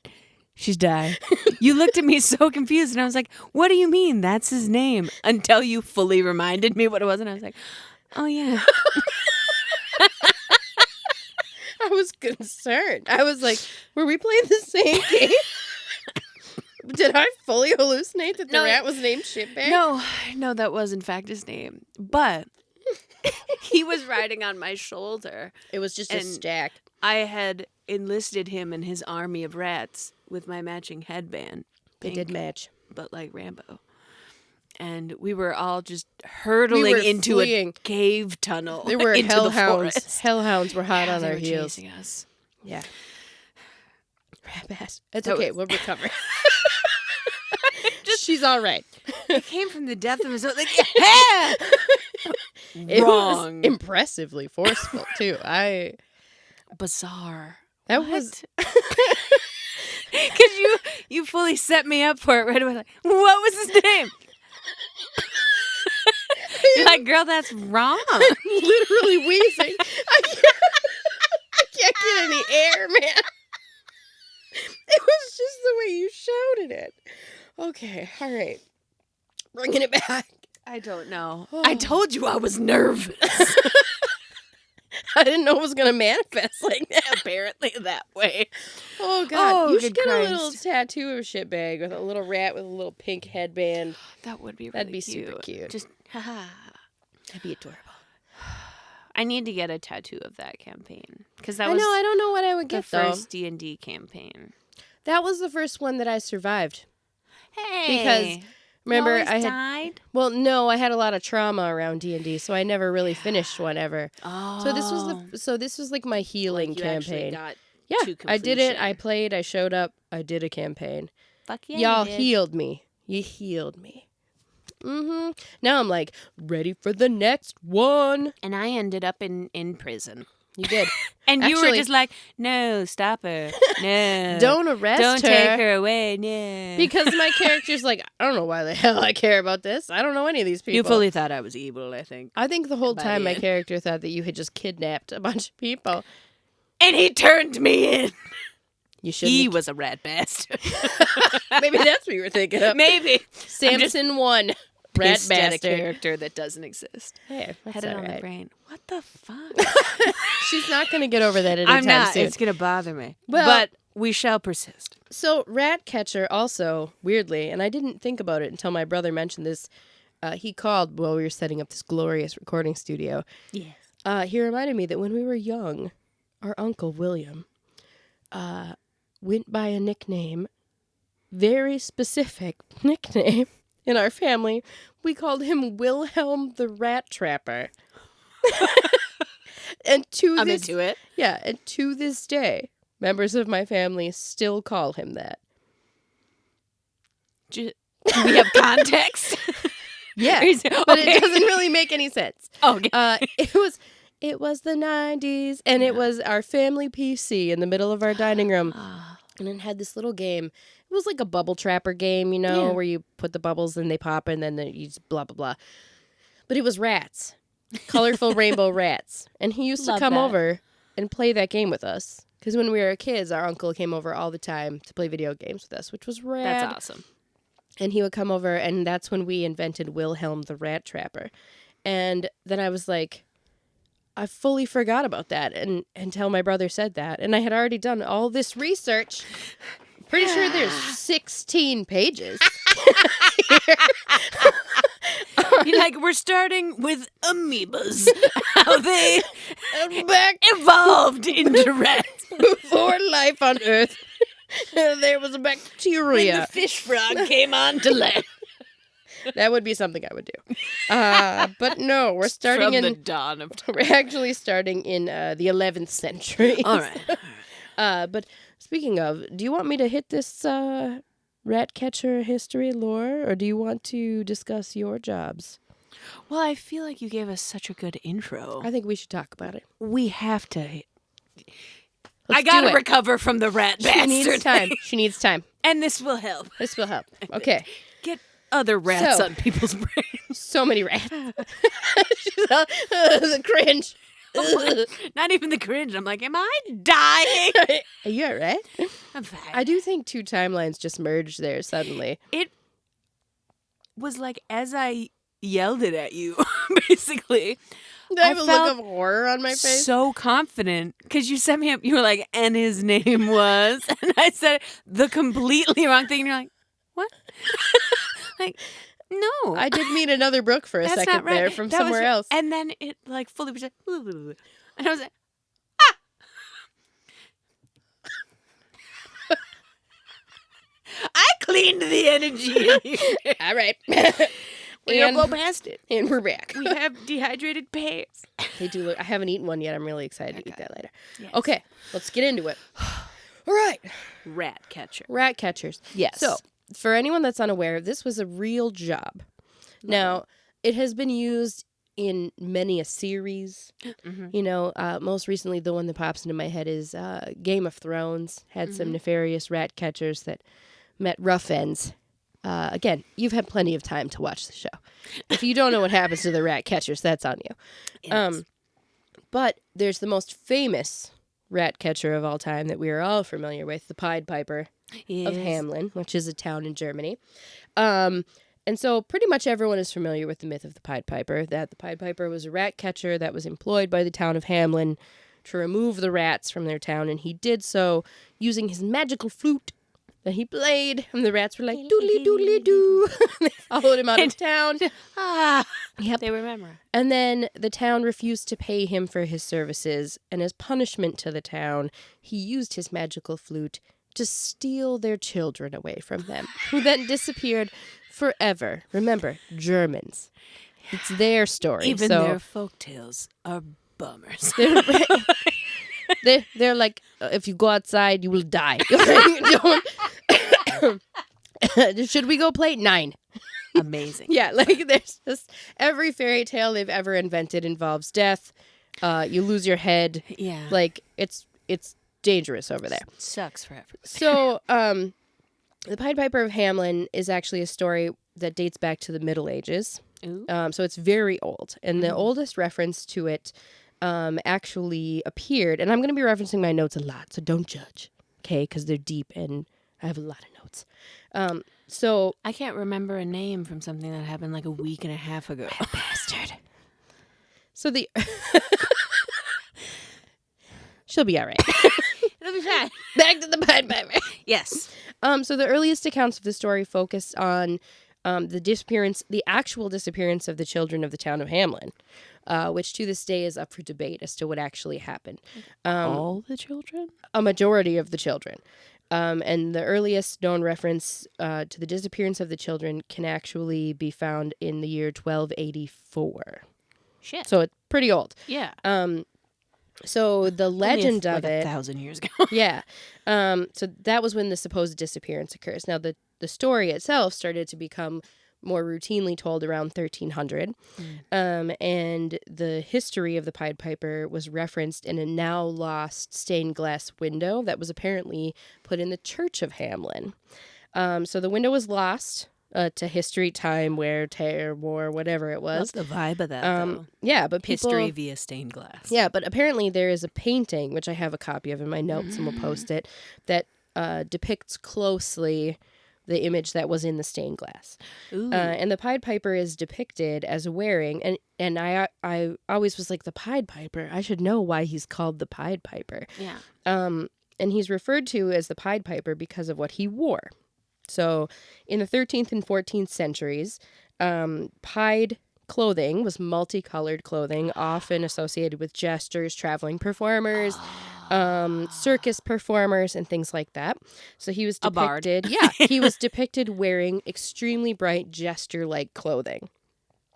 She's died. You looked at me so confused and I was like, what do you mean? That's his name. Until you fully reminded me what it was and I was like, oh yeah. I was concerned. I was like, were we playing the same game? Did I fully hallucinate that the rat was named Shitbag? No, that was in fact his name. But he was riding on my shoulder. It was just a stack. I had enlisted him in his army of rats with my matching headband. They did match. But like Rambo. And we were all just hurtling into fleeing. A cave tunnel. There were into hellhounds. The forest. Hellhounds were hot on they our were heels. chasing us. Yeah. Rat bastard. It's That okay. was- We'll recover. She's all right. It came from the depth of his own. Like, yeah! It Wrong. was impressively forceful too. Bizarre. That What? was Because you fully set me up for it right away. Like, what was his name? You're like, girl, that's wrong. literally wheezing. I can't get any air, man. It was just the way you shouted it. Okay, all right. Bringing it back. I don't know. I told you I was nervous. I didn't know it was going to manifest like that. Apparently that way. Oh, God. Oh, you should good get Christ. a little tattoo of a shitbag with a little rat with a little pink headband. That would be really That'd be cute. super cute. Just, haha. That'd be adorable. I need to get a tattoo of that campaign. Because that I was know. I don't know what I would the get, though. first D&D campaign. That was the first one that I survived. Hey. Because, remember, you always I had... died? Well, no, I had a lot of trauma around D&D, so I never really finished one ever. Oh. So this was like my healing Like you actually campaign. got Yeah, to I did it. completion. I played. I showed up. I did a campaign. Fuck yeah, Y'all you did. healed me. You healed me. Mm-hmm. Now I'm like, ready for the next one. And I ended up in prison. You did. And you were Actually- just like, no, stop her. No. Don't arrest Don't her. take her away. No. Because my character's like, I don't know why the hell I care about this. I don't know any of these people. You fully thought I was evil, I think. I think the whole by time the my end. character thought that you had just kidnapped a bunch of people. And he turned me in. You shouldn't. He was a rat bastard. Maybe that's what you were thinking of. Maybe. Samson won. Rat Pissed at a bastard. character that doesn't exist. Hey, that's Had it all on the right. brain. What the fuck? She's not going to get over that anytime I'm not. soon. It's going to bother me. Well- but we shall persist. So rat catcher also, weirdly, and I didn't think about it until my brother mentioned this. He called while we were setting up this glorious recording studio. Yes. He reminded me that when we were young, our uncle William went by a nickname, very specific nickname in our family. We called him Wilhelm the Rat Trapper. And I'm into it. Yeah, and to this day, members of my family still call him that. Do we have context? Yeah, Okay. but it doesn't really make any sense. Okay. It was the 90s, and it was our family PC in the middle of our dining room, and it had this little game. It was like a bubble trapper game, Yeah. where you put the bubbles and they pop, and then you just blah, blah, blah. But it was rats. Colorful rainbow rats. And he used to Love come that. over and play that game with us. Because when we were kids, our uncle came over all the time to play video games with us, which was rad. That's awesome. And he would come over, and that's when we invented Wilhelm the Rat Trapper. And then I was like, I fully forgot about that until my brother said that. And I had already done all this research. Pretty sure there's 16 pages. You're like, we're starting with amoebas. How they Back evolved into rats. before life on Earth, there was a When bacteria. the fish frog came on to land. That would be something I would do. But no, we're starting From the in... dawn of time. We're actually starting in the 11th century. All right. But speaking of, do you want me to hit this rat catcher history lore, or do you want to discuss your jobs? Well, I feel like you gave us such a good intro. I think we should talk about it. We have to. I Let's gotta do it. recover from the rat She bastard. needs time. She needs time. And this will help. This will help. Okay. Get other rats So- on people's brains. So many rats. She's all, the cringe. Not even the cringe. I'm like, am I dying? Are you all right? I'm fine. I do think two timelines just merged there suddenly. It was like as I yelled it at you, basically. Did I have a felt look of horror on my face? so confident because you sent me up. You were like, and his name was, and I said the completely wrong thing. And you're like, what? Like, no, I did meet another Brooke for a that's second not right. there from That was somewhere right. else. And then it like fully was like, and I was like, I cleaned the energy in here. All right. We're gonna blow past it. And we're back. We have dehydrated pears. They do look. I haven't eaten one yet. I'm really excited to eat that later. Yes. Okay, let's get into it. All right. Rat catcher. Rat catchers. Yes. So, for anyone that's unaware, this was a real job. Now, it has been used in many a series. Mhm. Most recently, the one that pops into my head is Game of Thrones. Had some nefarious rat catchers that met rough ends. Again, you've had plenty of time to watch the show. If you don't know what happens to the rat catchers, that's on you. Yes. But there's the most famous rat catcher of all time that we are all familiar with, the Pied Piper of Hamelin, which is a town in Germany. And so pretty much everyone is familiar with the myth of the Pied Piper, that the Pied Piper was a rat catcher that was employed by the town of Hamelin to remove the rats from their town, and he did so using his magical flute that he played, and the rats were like, doodly doodly doo. They followed him out of town. They remember. And then the town refused to pay him for his services, and as punishment to the town, he used his magical flute to steal their children away from them, who then disappeared forever. Remember, Germans. It's their story. Even their folktales are bummers. They're like, if you go outside, you will die. Should we go play? 9. Amazing. Yeah, like there's just every fairy tale they've ever invented involves death. You lose your head. Yeah. Like it's dangerous over there. Sucks for everybody. So, the Pied Piper of Hamelin is actually a story that dates back to the Middle Ages. Ooh. So it's very old, and the oldest reference to it actually appeared, and I'm going to be referencing my notes a lot, so don't judge, okay? Because they're deep, and I have a lot of notes. So I can't remember a name from something that happened like a week and a half ago. bastard. So the she'll be all right. It'll be fine. Back to the Pied Piper. Yes. So the earliest accounts of the story focused on the actual disappearance of the children of the town of Hamelin, which to this day is up for debate as to what actually happened. All the children? A majority of the children. And the earliest known reference to the disappearance of the children can actually be found in the year 1284. Shit. So it's pretty old. Yeah. So the legend of it, 1,000 years ago. yeah. So that was when the supposed disappearance occurs. Now the story itself started to become more routinely told around 1300, and the history of the Pied Piper was referenced in a now lost stained glass window that was apparently put in the church of Hamelin. So the window was lost to history, time, wear, tear, war, whatever it was. Love the vibe of that, though. Yeah, but people... History via stained glass. Yeah, but apparently there is a painting, which I have a copy of in my notes, and we'll post it, that depicts closely the image that was in the stained glass. And the Pied Piper is depicted as wearing, and I always was like, the Pied Piper? I should know why he's called the Pied Piper. Yeah. And he's referred to as the Pied Piper because of what he wore. So in the 13th and 14th centuries, pied clothing was multicolored clothing, often associated with jesters, traveling performers, circus performers, and things like that. So he was depicted... A bard. Yeah, he was depicted wearing extremely bright jester-like clothing.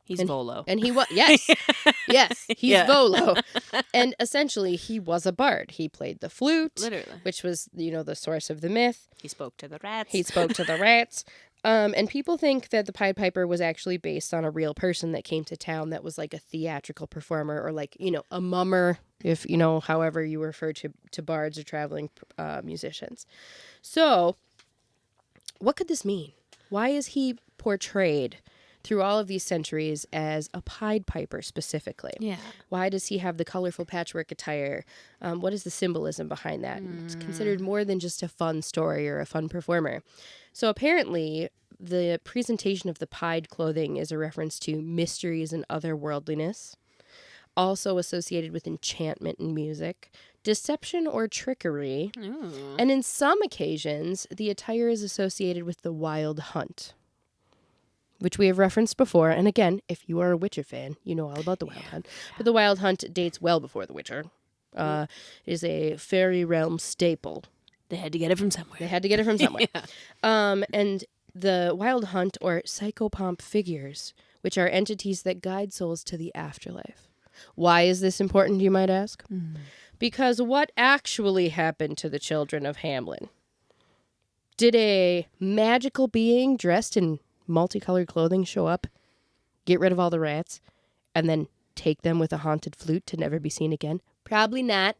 He's Volo. And he was... Yes. Yes, he's Volo. And essentially, he was a bard. He played the flute. Literally. Which was, the source of the myth. He spoke to the rats. He spoke to the rats. And people think that the Pied Piper was actually based on a real person that came to town that was like a theatrical performer or like, a mummer, if, however you refer to bards or traveling musicians. So what could this mean? Why is he portrayed through all of these centuries as a Pied Piper specifically? Yeah. Why does he have the colorful patchwork attire? What is the symbolism behind that? It's considered more than just a fun story or a fun performer. So apparently, the presentation of the pied clothing is a reference to mysteries and otherworldliness, also associated with enchantment in music, deception or trickery, and in some occasions, the attire is associated with the wild hunt, which we have referenced before. And again, if you are a Witcher fan, you know all about the Wild Hunt. But the Wild Hunt dates well before the Witcher. It is a fairy realm staple. They had to get it from somewhere. And the Wild Hunt, or psychopomp figures, which are entities that guide souls to the afterlife. Why is this important, you might ask? Because what actually happened to the children of Hamelin? Did a magical being dressed in multicolored clothing show up, get rid of all the rats, and then take them with a haunted flute to never be seen again? Probably not.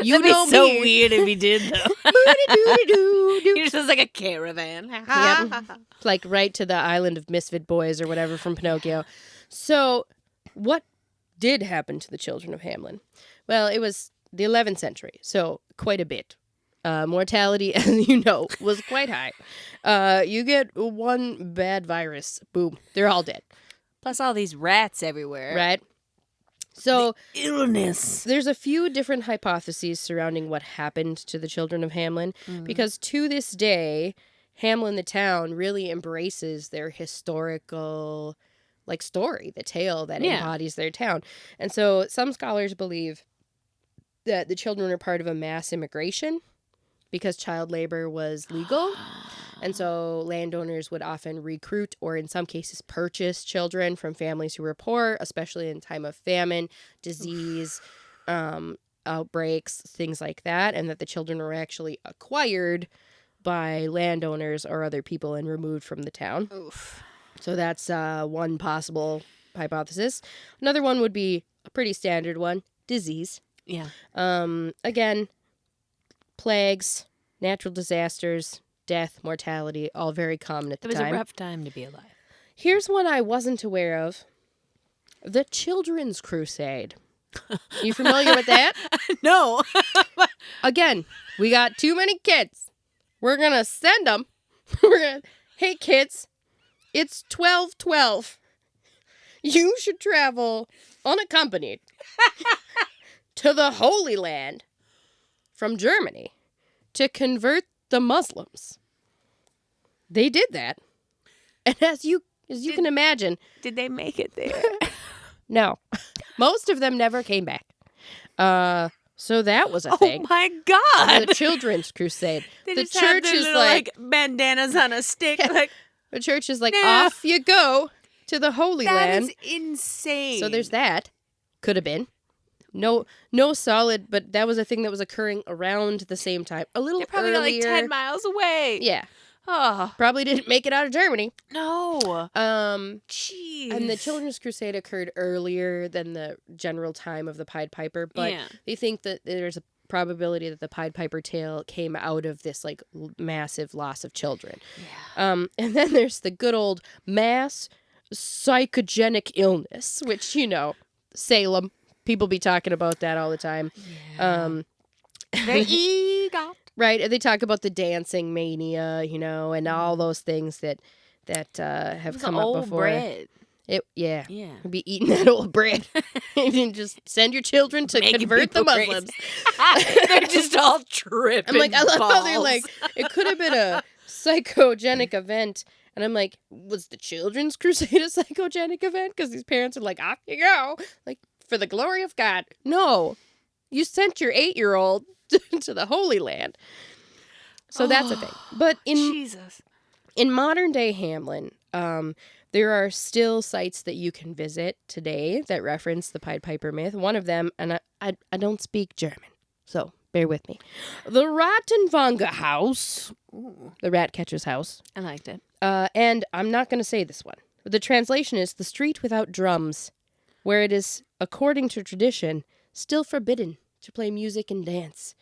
That'd be so weird if he did, though. He just has like a caravan. Yep. Like right to the island of misfit boys or whatever from Pinocchio. So what did happen to the children of Hamlin? Well, it was the 11th century, so quite a bit. Mortality, as you know, was quite high. You get one bad virus, boom, they're all dead. Plus all these rats everywhere. Right? So, Illness. there's a few different hypotheses surrounding what happened to the children of Hamlin, because to this day, Hamlin, the town, really embraces their historical, story, the tale that embodies their town. And so some scholars believe that the children are part of a mass immigration because child labor was legal. And so landowners would often recruit or in some cases purchase children from families who were poor, especially in time of famine, disease, outbreaks, things like that, and that the children were actually acquired by landowners or other people and removed from the town. Oof. So that's one possible hypothesis. Another one would be a pretty standard one, disease. Yeah. Again, plagues, natural disasters, death, mortality, all very common at the It was time. a rough time to be alive. Here's one I wasn't aware of. The Children's Crusade. You familiar with that? No. Again, we got too many kids. We're going to send them. Hey, kids, it's 12/12. You should travel unaccompanied to the Holy Land from Germany to convert the Muslims. They did that. And as you can imagine, Did they make it there? no. Most of them never came back. So that was a thing. Oh my God. The Children's Crusade. They The just had church their is little, like bandanas on a stick. Like, the church is like, Nah. off you go to the Holy that Land. is insane. So there's that. Could have been. No solid, but that was a thing that was occurring around the same time. A little They're probably earlier. 10 miles away. Yeah. Oh, Probably didn't make it out of Germany. no. Jeez. And the Children's Crusade occurred earlier than the general time of the Pied Piper, but they think that there's a probability that the Pied Piper tale came out of this massive loss of children. Yeah. And then there's the good old mass psychogenic illness, which, Salem. People be talking about that all the time. Yeah. The EGOT. Right? And they talk about the dancing mania, and all those things that have come up before. Bread. Yeah. Yeah. You'll be eating that old bread. And just send your children to Making convert the people Muslims. They're just all tripping. I'm like, I love how they're balls. like, it could have been a psychogenic event. And I'm like, was the Children's Crusade a psychogenic event? Because these parents are like, off you go. Like, for the glory of God. No. You sent your 8-year-old to the Holy Land. So that's a thing. But Jesus. in modern day Hamlin, there are still sites that you can visit today that reference the Pied Piper myth. One of them, and I don't speak German, so bear with me. The Rattenwanger House. Ooh, The rat catcher's house. I liked it. And I'm not going to say this one. The translation is the street without drums, where it is, according to tradition, still forbidden to play music and dance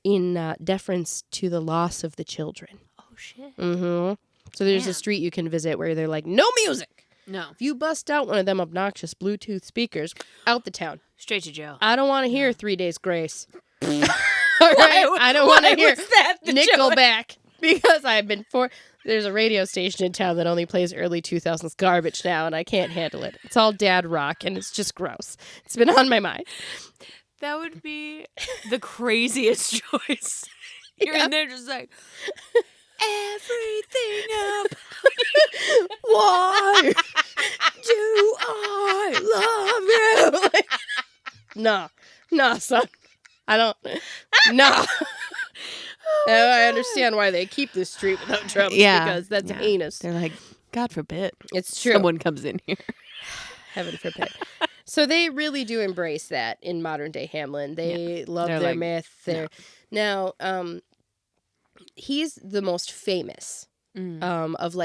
in deference to the loss of the children. Oh, shit. Mm-hmm. So there's a Damn. street you can visit where they're like, no music. No. If you bust out one of them obnoxious Bluetooth speakers, out the town. Straight to jail. I don't want to hear 3 Days Grace. All right? I don't want to hear Nickelback because there's a radio station in town that only plays early 2000s garbage now, and I can't handle it. It's all dad rock, and it's just gross. It's been on my mind. That would be the craziest choice. You're in there just like, everything up. Why do I love you? No, son. I don't. No. I understand why they keep this street without drums because that's heinous. They're like, God forbid. It's true. Someone comes in here. Heaven forbid. So they really do embrace that in modern day Hamlin. They love their myth. Now, he's the most famous of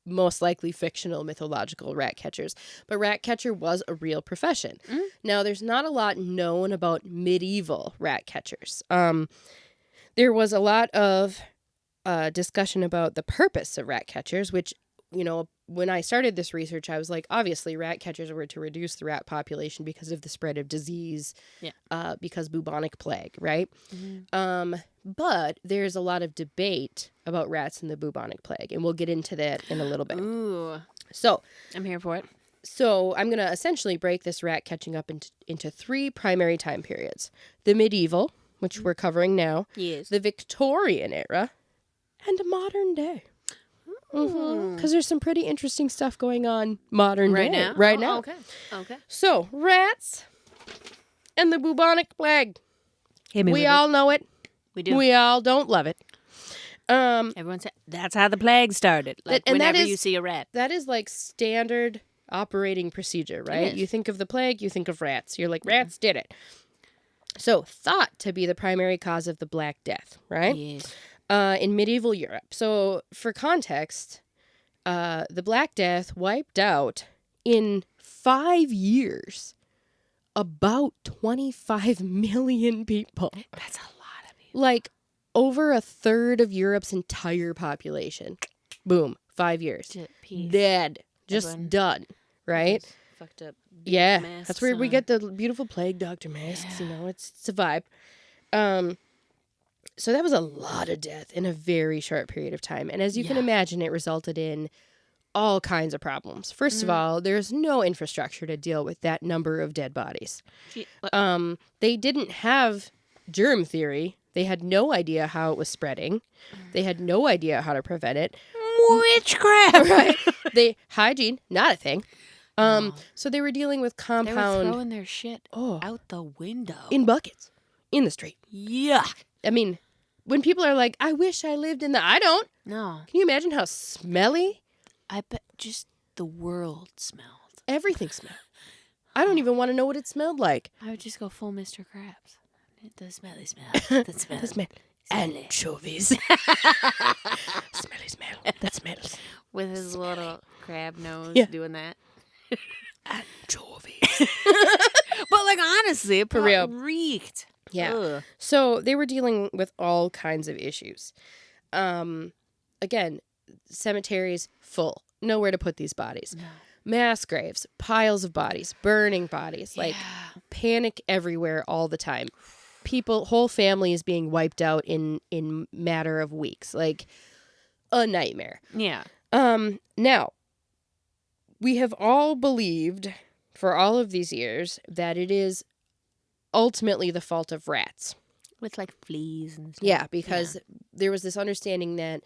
most likely fictional mythological rat catchers. But rat catcher was a real profession. Now, there's not a lot known about medieval rat catchers. There was a lot of discussion about the purpose of rat catchers, which, when I started this research, I was like, obviously, rat catchers were to reduce the rat population because of the spread of disease, because bubonic plague, right? But there's a lot of debate about rats and the bubonic plague, and we'll get into that in a little bit. Ooh. So I'm here for it. So I'm going to essentially break this rat catching up into 3 primary time periods. The medieval, which we're covering now. Yes. The Victorian era. And modern day. Because there's some pretty interesting stuff going on modern Right day. now? Right Oh, now. Okay. So, rats and the bubonic plague. Hit me We with all know it. We do. We all don't love it. Everyone said that's how the plague started. Like and that whenever is- you see a rat. That is like standard operating procedure, right? is. You think of the plague, you think of rats. You're like, rats did it. So, thought to be the primary cause of the Black Death, right? Yes. In medieval Europe. So, for context, the Black Death wiped out in 5 years about 25 million people. That's a lot of people. Like over a third of Europe's entire population. Boom, 5 years. Peace. Dead. Just Everyone- done, right? Those fucked up. Yeah, masks that's where we on. get the beautiful plague doctor masks. You know, it's a vibe. So that was a lot of death in a very short period of time, and as you can Yeah. imagine, it resulted in all kinds of problems. First of all, there's no infrastructure to deal with that number of dead bodies. They didn't have germ theory. They had no idea how it was spreading. They had no idea how to prevent it. Witchcraft. Right? Hygiene, not a thing. So they were dealing with They were compound throwing their shit out the window. in buckets in the street. Yuck. I mean, when people are like, I wish I lived in the... I don't. No. Can you imagine how smelly I bet just the world smelled. everything smelled? I don't even want to know what it smelled like. I would just go full Mr. Krabs. The smelly smell. The smell. The smell. Smelly. Anchovies. Smelly smell. That smells. With his little crab nose doing that. Anchovies. But like honestly, it For real. reeked. Yeah. Ugh. So they were dealing with all kinds of issues. Again, cemeteries full. Nowhere to put these bodies. No. Mass graves, piles of bodies, burning bodies, like panic everywhere all the time. People, whole families being wiped out in matter of weeks, like a nightmare. Yeah. Now, we have all believed for all of these years that it is ultimately the fault of rats. With like fleas and stuff. Yeah, because there was this understanding that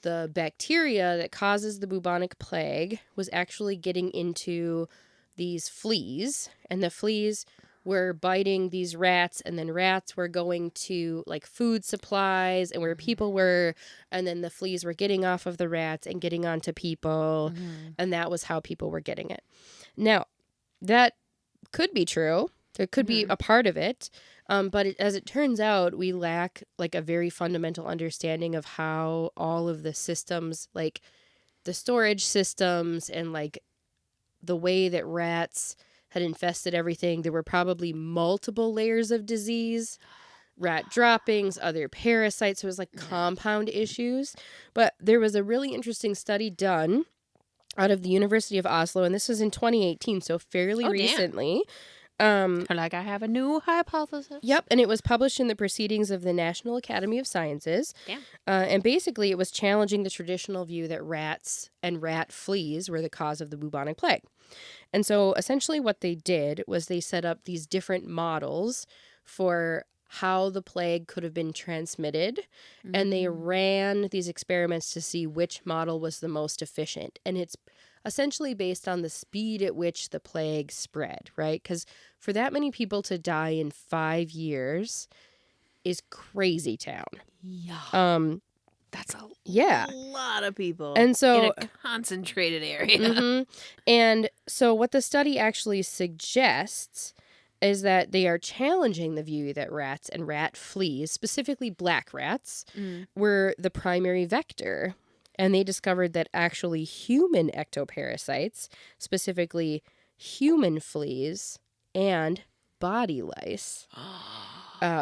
the bacteria that causes the bubonic plague was actually getting into these fleas, and the fleas were biting these rats, and then rats were going to like food supplies and where people were, and then the fleas were getting off of the rats and getting onto people, and that was how people were getting it. Now, that could be true. There could be a part of it. But as it turns out, we lack like a very fundamental understanding of how all of the systems, like the storage systems and like the way that rats had infested everything. There were probably multiple layers of disease, rat droppings, other parasites. So it was like compound issues. But there was a really interesting study done out of the University of Oslo, and this was in 2018, so fairly recently. Like I have a new hypothesis. Yep, and it was published in the Proceedings of the National Academy of Sciences. Damn. And basically it was challenging the traditional view that rats and rat fleas were the cause of the bubonic plague. And so essentially what they did was they set up these different models for how the plague could have been transmitted, and they ran these experiments to see which model was the most efficient. And it's essentially based on the speed at which the plague spread, right? Because for that many people to die in 5 years is crazy town. Yeah. That's a lot of people. And so in a concentrated area. And so what the study actually suggests is that they are challenging the view that rats and rat fleas, specifically black rats, were the primary vector. And they discovered that actually human ectoparasites, specifically human fleas and body lice,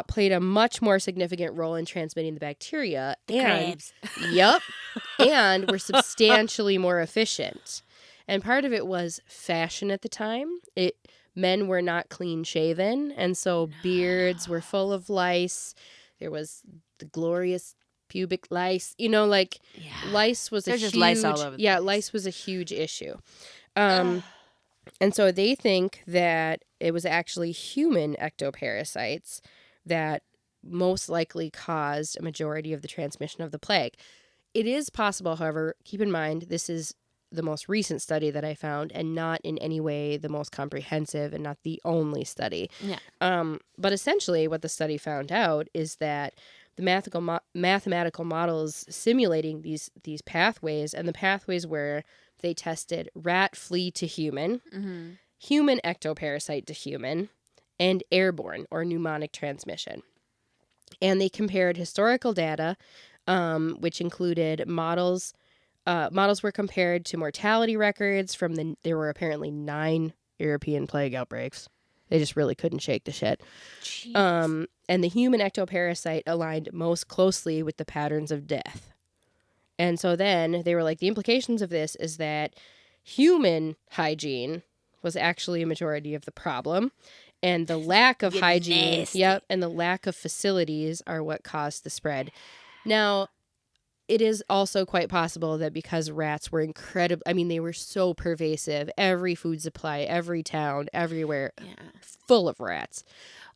played a much more significant role in transmitting the bacteria. Crabs. Yep. And were substantially more efficient. And part of it was fashion at the time. Men were not clean shaven, and so beards were full of lice. There was the glorious pubic lice. Lice was There's a just huge lice all over the place. lice was a huge issue. And so they think that it was actually human ectoparasites that most likely caused a majority of the transmission of the plague. It is possible, however, keep in mind, this is the most recent study that I found and not in any way the most comprehensive and not the only study. Yeah. But essentially what the study found out is that the mathematical models simulating these pathways, and the pathways where they tested rat flea to human, human ectoparasite to human, and airborne or pneumonic transmission. And they compared historical data, which included models. Models were compared to mortality records from there were apparently 9 European plague outbreaks. They just really couldn't shake the shit. Jeez. And the human ectoparasite aligned most closely with the patterns of death. And so then they were like, the implications of this is that human hygiene was actually a majority of the problem. And the lack of hygiene, nasty. and the lack of facilities are what caused the spread. Now, it is also quite possible that because rats were they were so pervasive, every food supply, every town, everywhere, full of rats.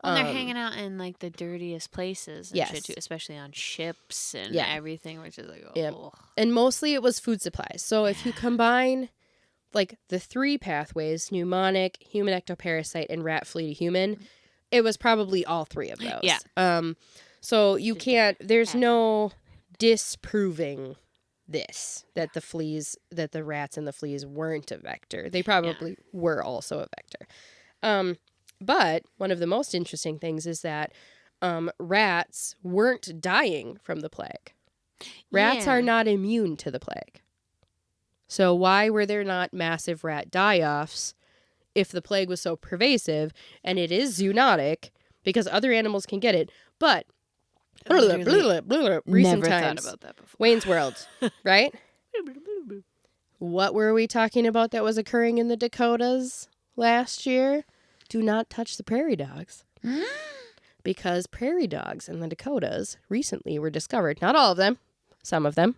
Well, they're hanging out in like the dirtiest places and shit Yes. too, especially on ships and everything, which is like, oh. Yeah. And mostly it was food supplies. So if you combine like the 3 pathways, pneumonic, human ectoparasite, and rat flea to human, it was probably all 3 of those. Yeah. So you can't, there's no disproving this, that the rats and the fleas weren't a vector. They probably were also a vector. But one of the most interesting things is that rats weren't dying from the plague. Rats are not immune to the plague. So why were there not massive rat die-offs if the plague was so pervasive? And it is zoonotic because other animals can get it. But recent Never times, thought about that before. Wayne's World, right? What were we talking about that was occurring in the Dakotas last year? Do not touch the prairie dogs. Because prairie dogs in the Dakotas recently were discovered, not all of them, some of them,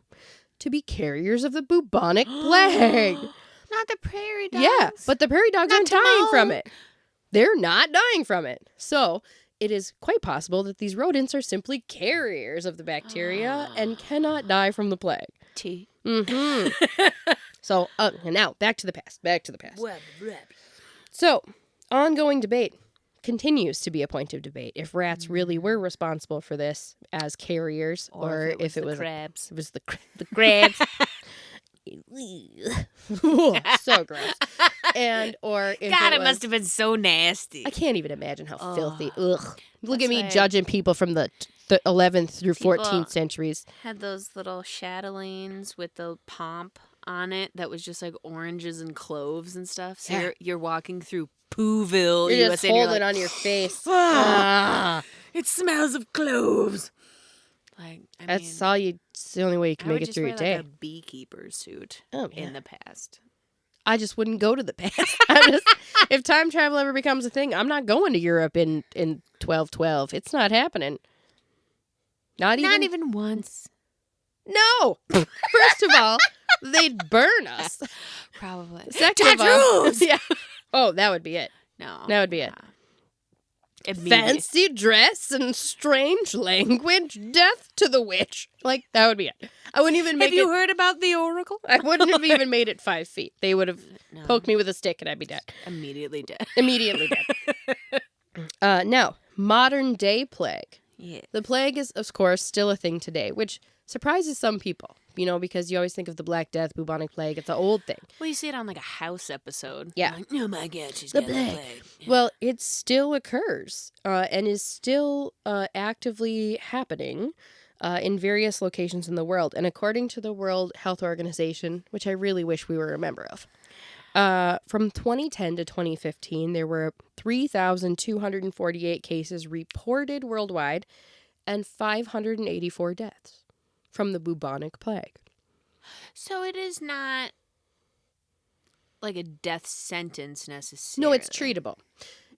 to be carriers of the bubonic plague. Not the prairie dogs. Yeah, but the prairie dogs aren't dying from it. They're not dying from it. So it is quite possible that these rodents are simply carriers of the bacteria and cannot die from the plague. Tea. So now back to the past. So ongoing debate continues to be a point of debate if rats really were responsible for this as carriers, or if it was crabs. It was the crabs. So gross. And or if God, it must have been so nasty. I can't even imagine how filthy. Ugh. Look That's at me why judging people from the 11th through People 14th centuries. Had those little chatelaines with the pomp on it that was just like oranges and cloves and stuff. So you're walking through Pooville, You're USA, just and you're holding like, on your face. it smells of cloves. Like It's the only way you can make it through your day. Like a beekeeper suit in the past. I just wouldn't go to the past. If time travel ever becomes a thing, I'm not going to Europe in 1212. It's not happening. Not even once. No. First of all, they'd burn us. Probably. Second Tattoos! of all, oh, that would be it. No. That would be it. Fancy dress and strange language. Death to the witch. Like, that would be it. I wouldn't even make Have you heard about the oracle? I wouldn't have even made it 5 feet. They would have poked me with a stick and I'd be dead. Immediately dead. Immediately dead. Now, modern day plague. Yeah. The plague is, of course, still a thing today, which surprises some people, because you always think of the Black Death, bubonic plague. It's an old thing. Well, you see it on like a House episode. Yeah. Like, oh my God, she's got the plague. Yeah. Well, it still occurs and is still actively happening in various locations in the world. And according to the World Health Organization, which I really wish we were a member of, From 2010 to 2015, there were 3,248 cases reported worldwide and 584 deaths from the bubonic plague. So it is not like a death sentence necessarily. No, it's treatable.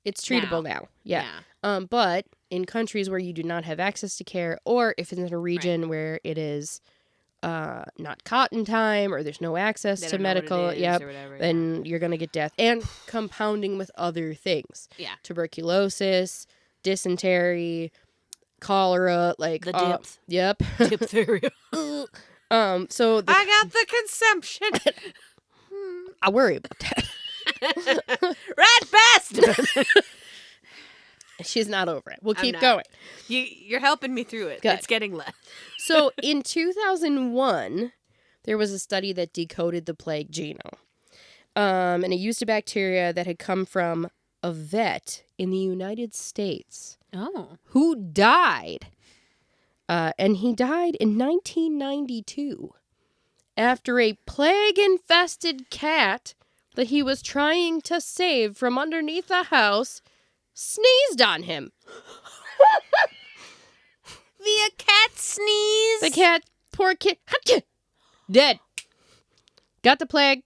It's treatable now. Yeah. But in countries where you do not have access to care, or if it's in a region where it is not cotton time, or there's no access to medical, then you're going to get death. And compounding with other things. Yeah. Tuberculosis, dysentery, cholera, like... The dip. Yep. Diphtheria. So... I got the consumption. I worry about that. Rat-infested. She's not over it. We'll keep not. going. You're helping me through it. Good. It's getting less. So in 2001, there was a study that decoded the plague genome. And it used a bacteria that had come from a vet in the United States. Oh. Who died. And he died in 1992 after a plague-infested cat that he was trying to save from underneath a house sneezed on him. Via cat sneeze. The cat, poor kid, dead. Got the plague,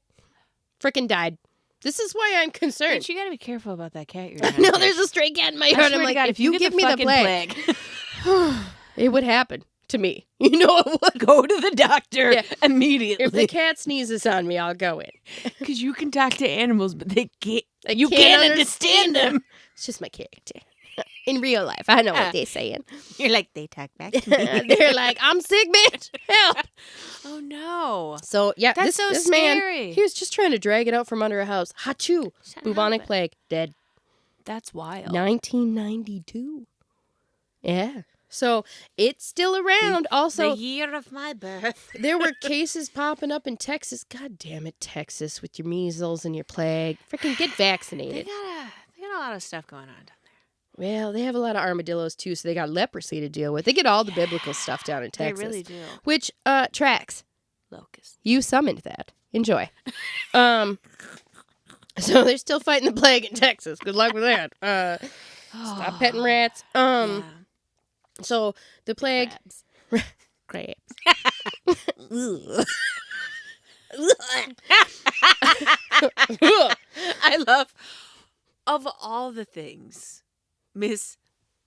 frickin' died. This is why I'm concerned. But you gotta be careful about that cat you're No, there's a stray cat in my yard. I'm like, God, if you give me the plague, plague. it would happen to me. You know it would. Go to the doctor immediately. If the cat sneezes on me, I'll go in. Because you can talk to animals, but they can't. You can't understand them. It's just my character. In real life, I know what they're saying. You're like, they talk back to me. They're like, I'm sick, bitch. Help. Oh, no. So, yeah, That's so this scary. man, he was just trying to drag it out from under a house. Hachoo. Bubonic plague. Dead. That's wild. 1992. Yeah. So, it's still around. Also, the year of my birth. There were cases popping up in Texas. God damn it, Texas, with your measles and your plague. Freaking get vaccinated. They got a lot of stuff going on down there. Well, they have a lot of armadillos, too, so they got leprosy to deal with. They get all the biblical stuff down in Texas. They really do. Which, tracks. Locusts. You summoned that. Enjoy. So they're still fighting the plague in Texas. Good luck with that. Stop petting rats. So the plague... Crabs. I love, of all the things, Miss,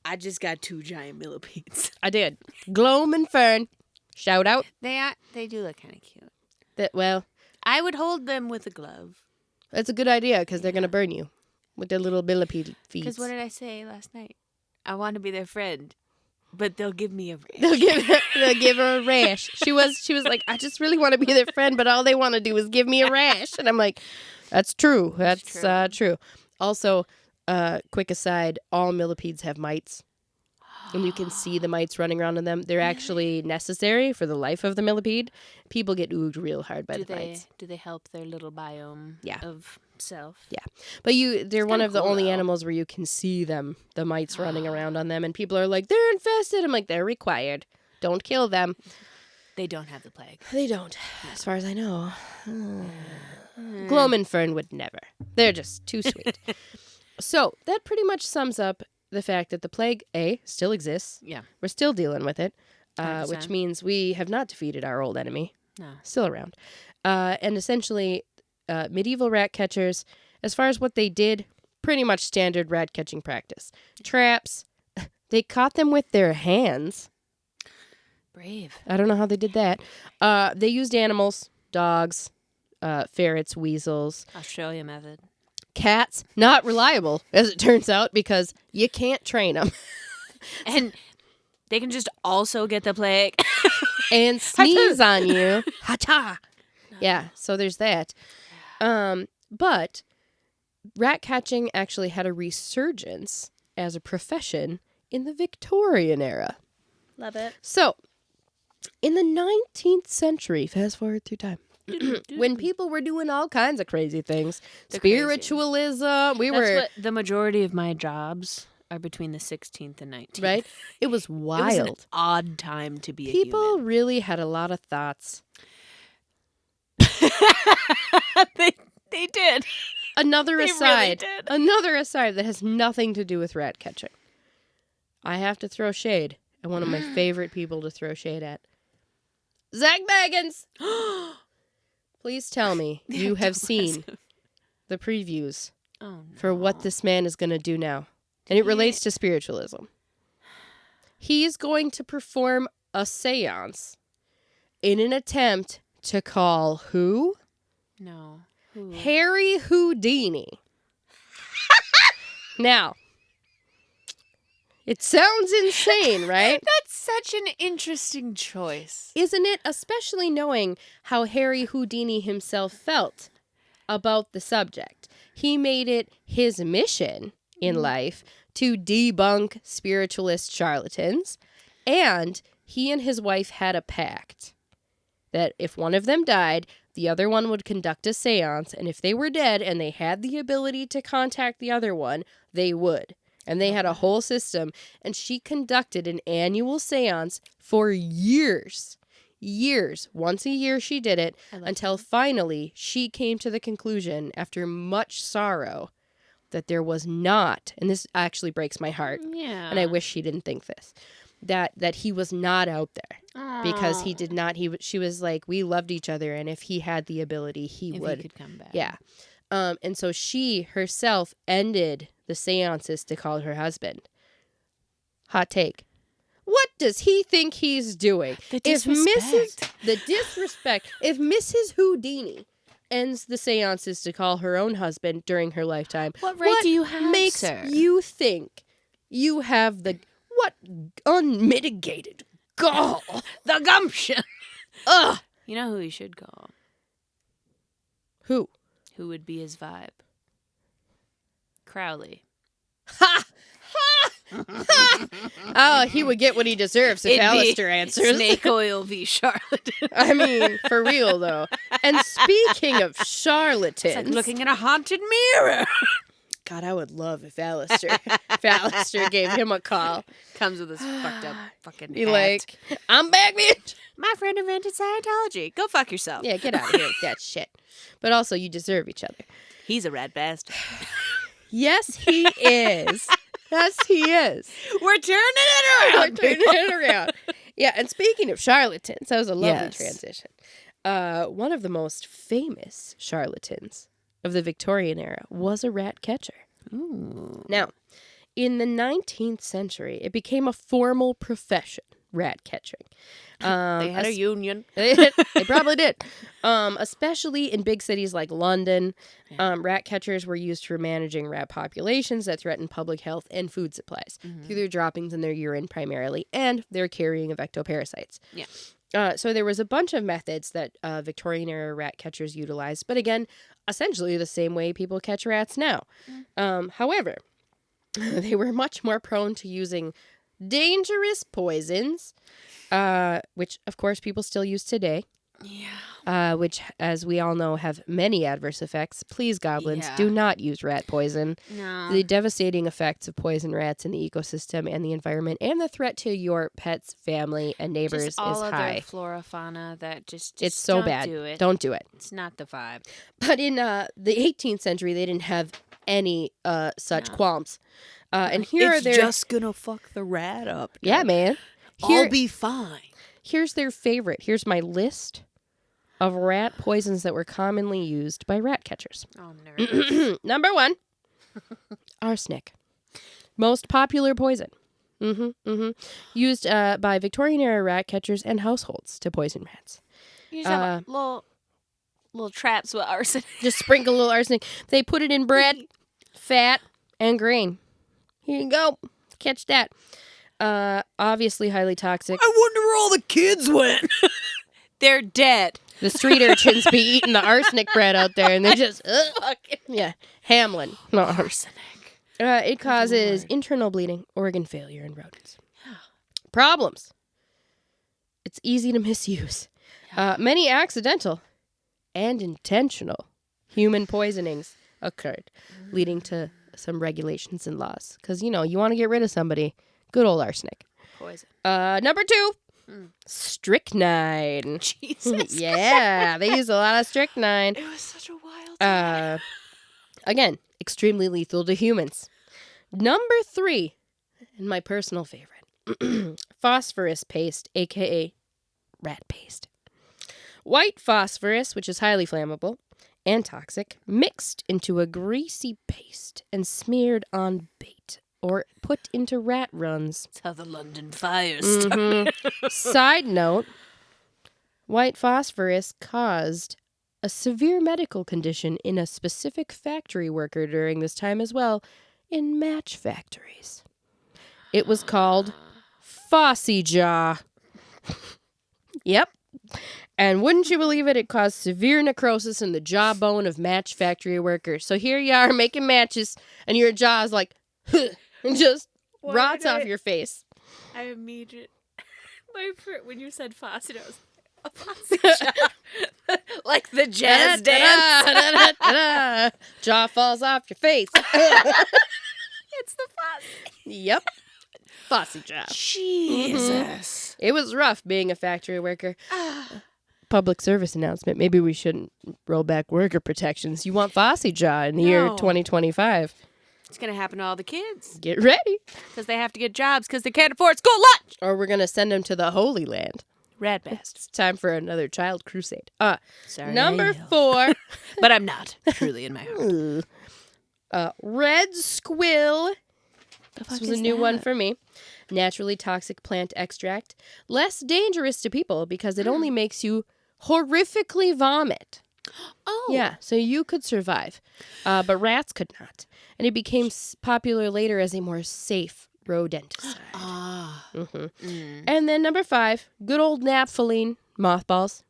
I just got 2 giant millipedes. I did. Gloam and Fern. Shout out. They do look kind of cute. Well, I would hold them with a glove. That's a good idea because they're going to burn you with their little millipede feet. Because what did I say last night? I want to be their friend, but they'll give me a rash. They'll give her a rash. She was like, I just really want to be their friend, but all they want to do is give me a rash. And I'm like, that's true. That's true. Also, quick aside, all millipedes have mites. And you can see the mites running around in them. They're actually necessary for the life of the millipede. People get ooged real hard by the mites. Do they help their little biome of self? Yeah. But they're one of the only though. animals where you can see them, the mites running around on them. And people are like, they're infested. I'm like, they're required. Don't kill them. They don't have the plague. They don't, as far as I know. Gloam and Fern would never. They're just too sweet. So that pretty much sums up the fact that the plague, still exists. Yeah. We're still dealing with it, 100%. which means we have not defeated our old enemy. No. Still around. And essentially, medieval rat catchers, as far as what they did, pretty much standard rat catching practice. Traps. They caught them with their hands. Brave. I don't know how they did that. They used animals, dogs, ferrets, weasels. Australia method. Cats, not reliable, as it turns out, because you can't train them. And they can just also get the plague. And sneeze on you. Ha-ta! Yeah, so there's that. But rat catching actually had a resurgence as a profession in the Victorian era. Love it. So, in the 19th century, fast forward through time, when people were doing all kinds of crazy things, spiritualism, That's what the majority of my jobs are between the 16th and 19th. Right? It was wild. It was an odd time to be a People human. really had a lot of thoughts. They did. Another They aside. really did. Another aside that has nothing to do with rat catching. I have to throw shade at one of my favorite people to throw shade at. Zach Baggins! Please tell me you have seen the previews for what this man is going to do now. And it relates to spiritualism. He is going to perform a seance in an attempt to call who? No. Who? Harry Houdini. Now, it sounds insane, right? That's such an interesting choice. Isn't it? Especially knowing how Harry Houdini himself felt about the subject. He made it his mission in life to debunk spiritualist charlatans, and he and his wife had a pact that if one of them died, the other one would conduct a seance, and if they were dead and they had the ability to contact the other one, they would. And they had a whole system, and she conducted an annual seance for years. Years. Once a year she did it, until finally she came to the conclusion, after much sorrow, that there was not, and this actually breaks my heart, and I wish she didn't think this, that he was not out there. Because he did not, she was like, we loved each other, and if he had the ability, he would. He could come back. Yeah. And so she herself ended the seances to call her husband. Hot take. What does he think he's doing? The disrespect. The disrespect. If Mrs. Houdini ends the seances to call her own husband during her lifetime, What right do you have, makes sir? you think you have what unmitigated gall? The gumption. Ugh. You know who he should call? Who? Who would be his vibe? Crowley. Ha! Ha! Oh, he would get what he deserves if Alistair answers. Snake oil v. charlatan. I mean, for real, though. And speaking of charlatans... It's like looking in a haunted mirror. God, I would love if Alistair gave him a call. Comes with his fucked up fucking Be hat. like, I'm back, bitch. My friend invented Scientology. Go fuck yourself. Yeah, get out of here with that shit. But also, you deserve each other. He's a rat bastard. Yes, he is. Yes, he is. We're turning it around. We're turning it around. Yeah, and speaking of charlatans, that was a lovely Yes. transition. One of the most famous charlatans of the Victorian era was a rat catcher. Ooh. Now, in the 19th century, it became a formal profession, rat catching. They had a union. They probably did. Especially in big cities like London, rat catchers were used for managing rat populations that threatened public health and food supplies through their droppings in their urine primarily and their carrying of ectoparasites. Yeah. So there was a bunch of methods that Victorian-era rat catchers utilized, but again, essentially the same way people catch rats now. However, they were much more prone to using dangerous poisons, which, of course, people still use today. Yeah. Which, as we all know, have many adverse effects. Please, goblins, do not use rat poison. No. The devastating effects of poison rats in the ecosystem and the environment and the threat to your pet's family and neighbors Just all is other high. flora, fauna that just It's so don't bad. Do it. Don't do it. It's not the vibe. But in the 18th century, they didn't have any such qualms. And here are their... just gonna fuck the rat up. Yeah, man. I'll be fine. Here's their favorite. Here's my list of rat poisons that were commonly used by rat catchers. Oh, nervous. Number 1, arsenic. Most popular poison. Used by Victorian-era rat catchers and households to poison rats. You just have little traps with arsenic. Just sprinkle a little arsenic. They put it in bread, fat, and grain. Here you go. Catch that. Obviously highly toxic. I wonder where all the kids went. They're dead. The street urchins be eating the arsenic bread out there, and they just, Hamlin. No, Arsenic. It causes internal bleeding, organ failure, and rodents. Problems. It's easy to misuse. Many accidental and intentional human poisonings occurred, leading to some regulations and laws. Because, you want to get rid of somebody. Good old arsenic. Poison. Number 2, Strychnine. Jesus. Yeah, they use a lot of strychnine. It was such a wild time. Again, extremely lethal to humans. Number 3, and my personal favorite, phosphorus paste, aka rat paste. White phosphorus, which is highly flammable and toxic, mixed into a greasy paste and smeared on bait or put into rat runs. That's how the London fire started. Side note, white phosphorus caused a severe medical condition in a specific factory worker during this time as well, in match factories. It was called Fossy Jaw. Yep. And wouldn't you believe it, it caused severe necrosis in the jawbone of match factory workers. So here you are making matches, and your jaw is like, and just rots off your face. I immediately, when you said faucet, I was a faucet jaw. Like the jazz dance. Jaw falls off your face. It's the faucet. Yep. Fossy jaw. Jesus. It was rough being a factory worker. Public service announcement. Maybe we shouldn't roll back worker protections. You want Fossy jaw in the year 2025. It's going to happen to all the kids. Get ready. Because they have to get jobs because they can't afford school lunch. Or we're going to send them to the Holy Land. Rat best. It's time for another child crusade. Sorry. Number 4. But I'm not. Truly in my heart. Red squill. This was a new one that? for me. Naturally toxic plant extract. Less dangerous to people because it only makes you horrifically vomit. Oh. Yeah, so you could survive. But rats could not. And it became popular later as a more safe rodenticide. And then number 5, good old naphthalene, mothballs.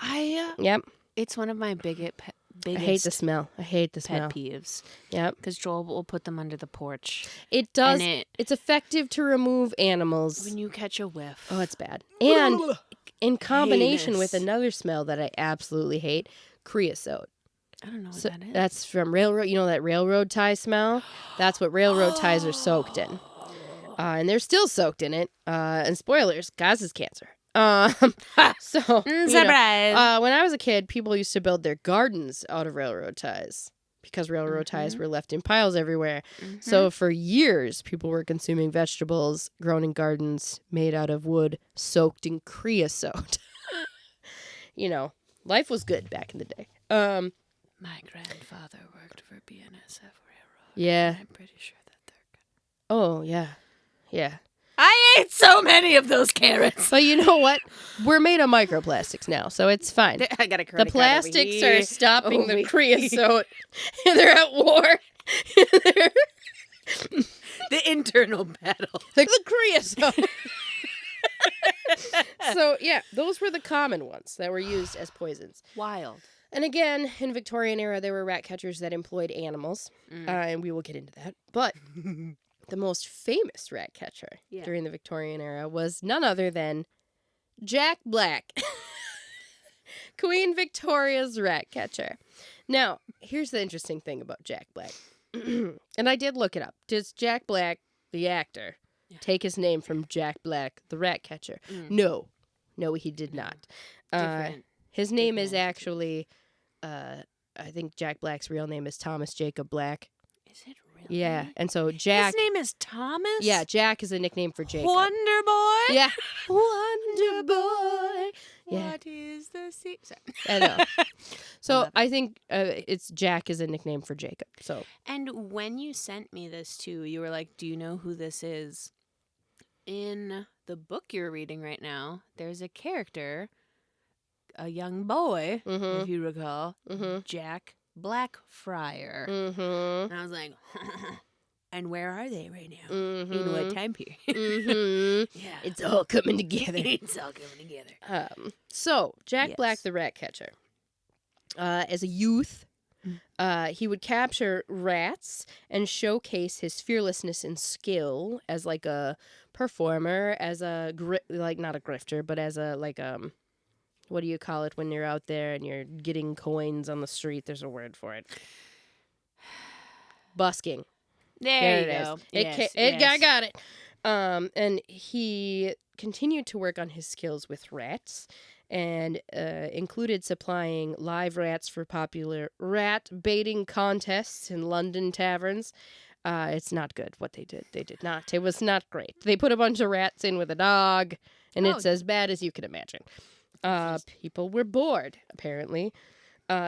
Yep. It's one of my biggest I hate the smell. pet peeves. Yep. Because Joel will put them under the porch. It does. It's effective to remove animals. When you catch a whiff. Oh, it's bad. And in combination Heinous. with another smell that I absolutely hate, creosote. I don't know what that is. That's from railroad. You know that railroad tie smell? That's what railroad ties are soaked in. And they're still soaked in it. And spoilers, causes cancer. Surprise. When I was a kid, people used to build their gardens out of railroad ties because railroad ties were left in piles everywhere. So for years, people were consuming vegetables grown in gardens made out of wood soaked in creosote. Life was good back in the day. My grandfather worked for BNSF Railroad. Yeah. I'm pretty sure that they're good. Oh, yeah. Yeah. I ate so many of those carrots. But you know what? We're made of microplastics now, so it's fine. I got a The plastics are stopping the creosote. They're at war. The internal battle. The creosote. So, yeah, those were the common ones that were used as poisons. Wild. And again, in Victorian era, there were rat catchers that employed animals, and we will get into that. But the most famous rat catcher during the Victorian era was none other than Jack Black, Queen Victoria's rat catcher. Now, here's the interesting thing about Jack Black. And I did look it up. Does Jack Black, the actor, take his name from Jack Black, the rat catcher? No, he did not. His name is actually, I think Jack Black's real name is Thomas Jacob Black. Is it really? Yeah, and so Jack... His name is Thomas? Yeah, Jack is a nickname for Jacob. Wonder Boy? Yeah. Wonder Boy. Yeah. What is the secret? I know. So I think it's Jack is a nickname for Jacob. So. And when you sent me this too, you were like, do you know who this is? In the book you're reading right now, there's a character, a young boy, if you recall, Jack Blackfriar. And I was like, and where are they right now? In what time period? Yeah. It's all coming together. It's all coming together. So, Jack Black the rat catcher. As a youth, he would capture rats and showcase his fearlessness and skill as like a performer, as a not a grifter, but as a what do you call it when you're out there and you're getting coins on the street? There's a word for it. Busking. There you go. I got it. And he continued to work on his skills with rats and included supplying live rats for popular rat baiting contests in London taverns. It's not good what they did. They did not. It was not great. They put a bunch of rats in with a dog, and it's as bad as you can imagine. People were bored, apparently.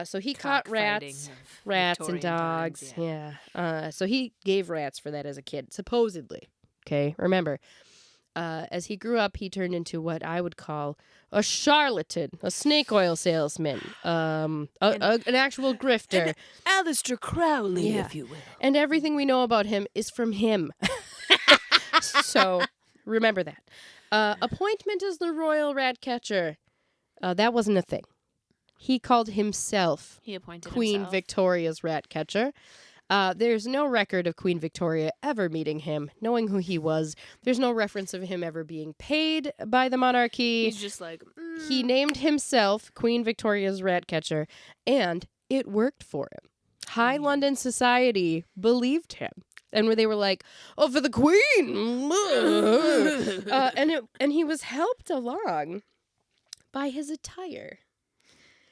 So he caught rats and Victorian dogs. times, So he gave rats for that as a kid, supposedly. Okay, remember. As he grew up, he turned into what I would call a charlatan, a snake oil salesman, an actual grifter. Aleister Crowley, Yeah. if you will. And everything we know about him is from him. So remember that. Appointment as the royal rat catcher. That wasn't a thing. He called himself He appointed Queen himself. Victoria's rat catcher. There's no record of Queen Victoria ever meeting him, knowing who he was. There's no reference of him ever being paid by the monarchy. He's just like, He named himself Queen Victoria's rat catcher, and it worked for him. High London society believed him. And where they were like, "Oh, for the Queen!" And he was helped along by his attire.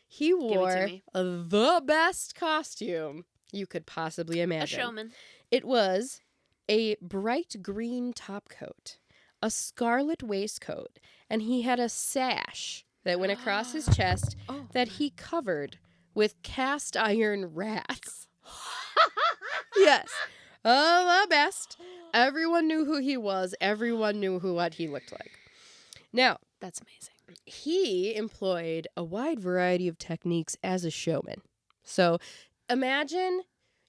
He wore me. the best costume you could possibly a imagine. showman. It was a bright green topcoat, a scarlet waistcoat, and he had a sash that went across his chest that he covered with cast iron rats. Yes. The best. Everyone knew who he was. Everyone knew what he looked like. Now, That's amazing. he employed a wide variety of techniques as a showman. So imagine,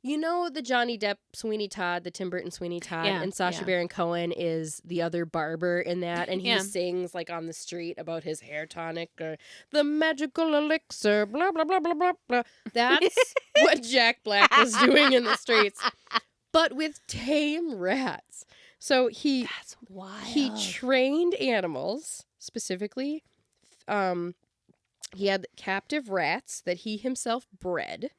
the Johnny Depp Sweeney Todd, the Tim Burton Sweeney Todd, and Sacha Baron Cohen is the other barber in that, and he sings like on the street about his hair tonic or the magical elixir, blah, blah, blah, blah, blah, blah. That's what Jack Black was doing in the streets, but with tame rats. So That's wild. he trained animals, specifically. He had captive rats that he himself bred.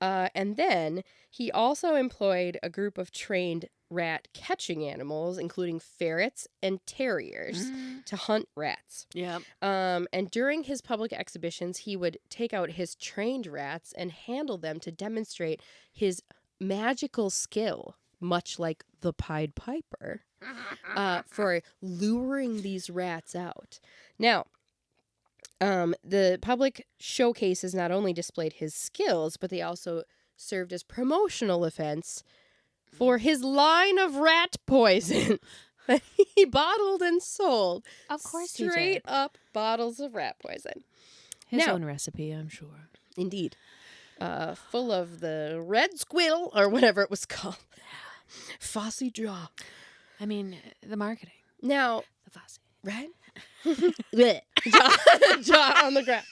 And then he also employed a group of trained rat catching animals, including ferrets and terriers, to hunt rats. Yep. And during his public exhibitions, he would take out his trained rats and handle them to demonstrate his magical skill, much like the Pied Piper, for luring these rats out. Now, the public showcases not only displayed his skills, but they also served as promotional events for his line of rat poison that he bottled and sold. Of course he Straight did. up bottles of rat poison. His Now- own recipe, I'm sure. Indeed. Full of the red squill, or whatever it was called. Fossy jaw. I mean, the marketing. Now, The fussy. right? Blech. jaw on the ground.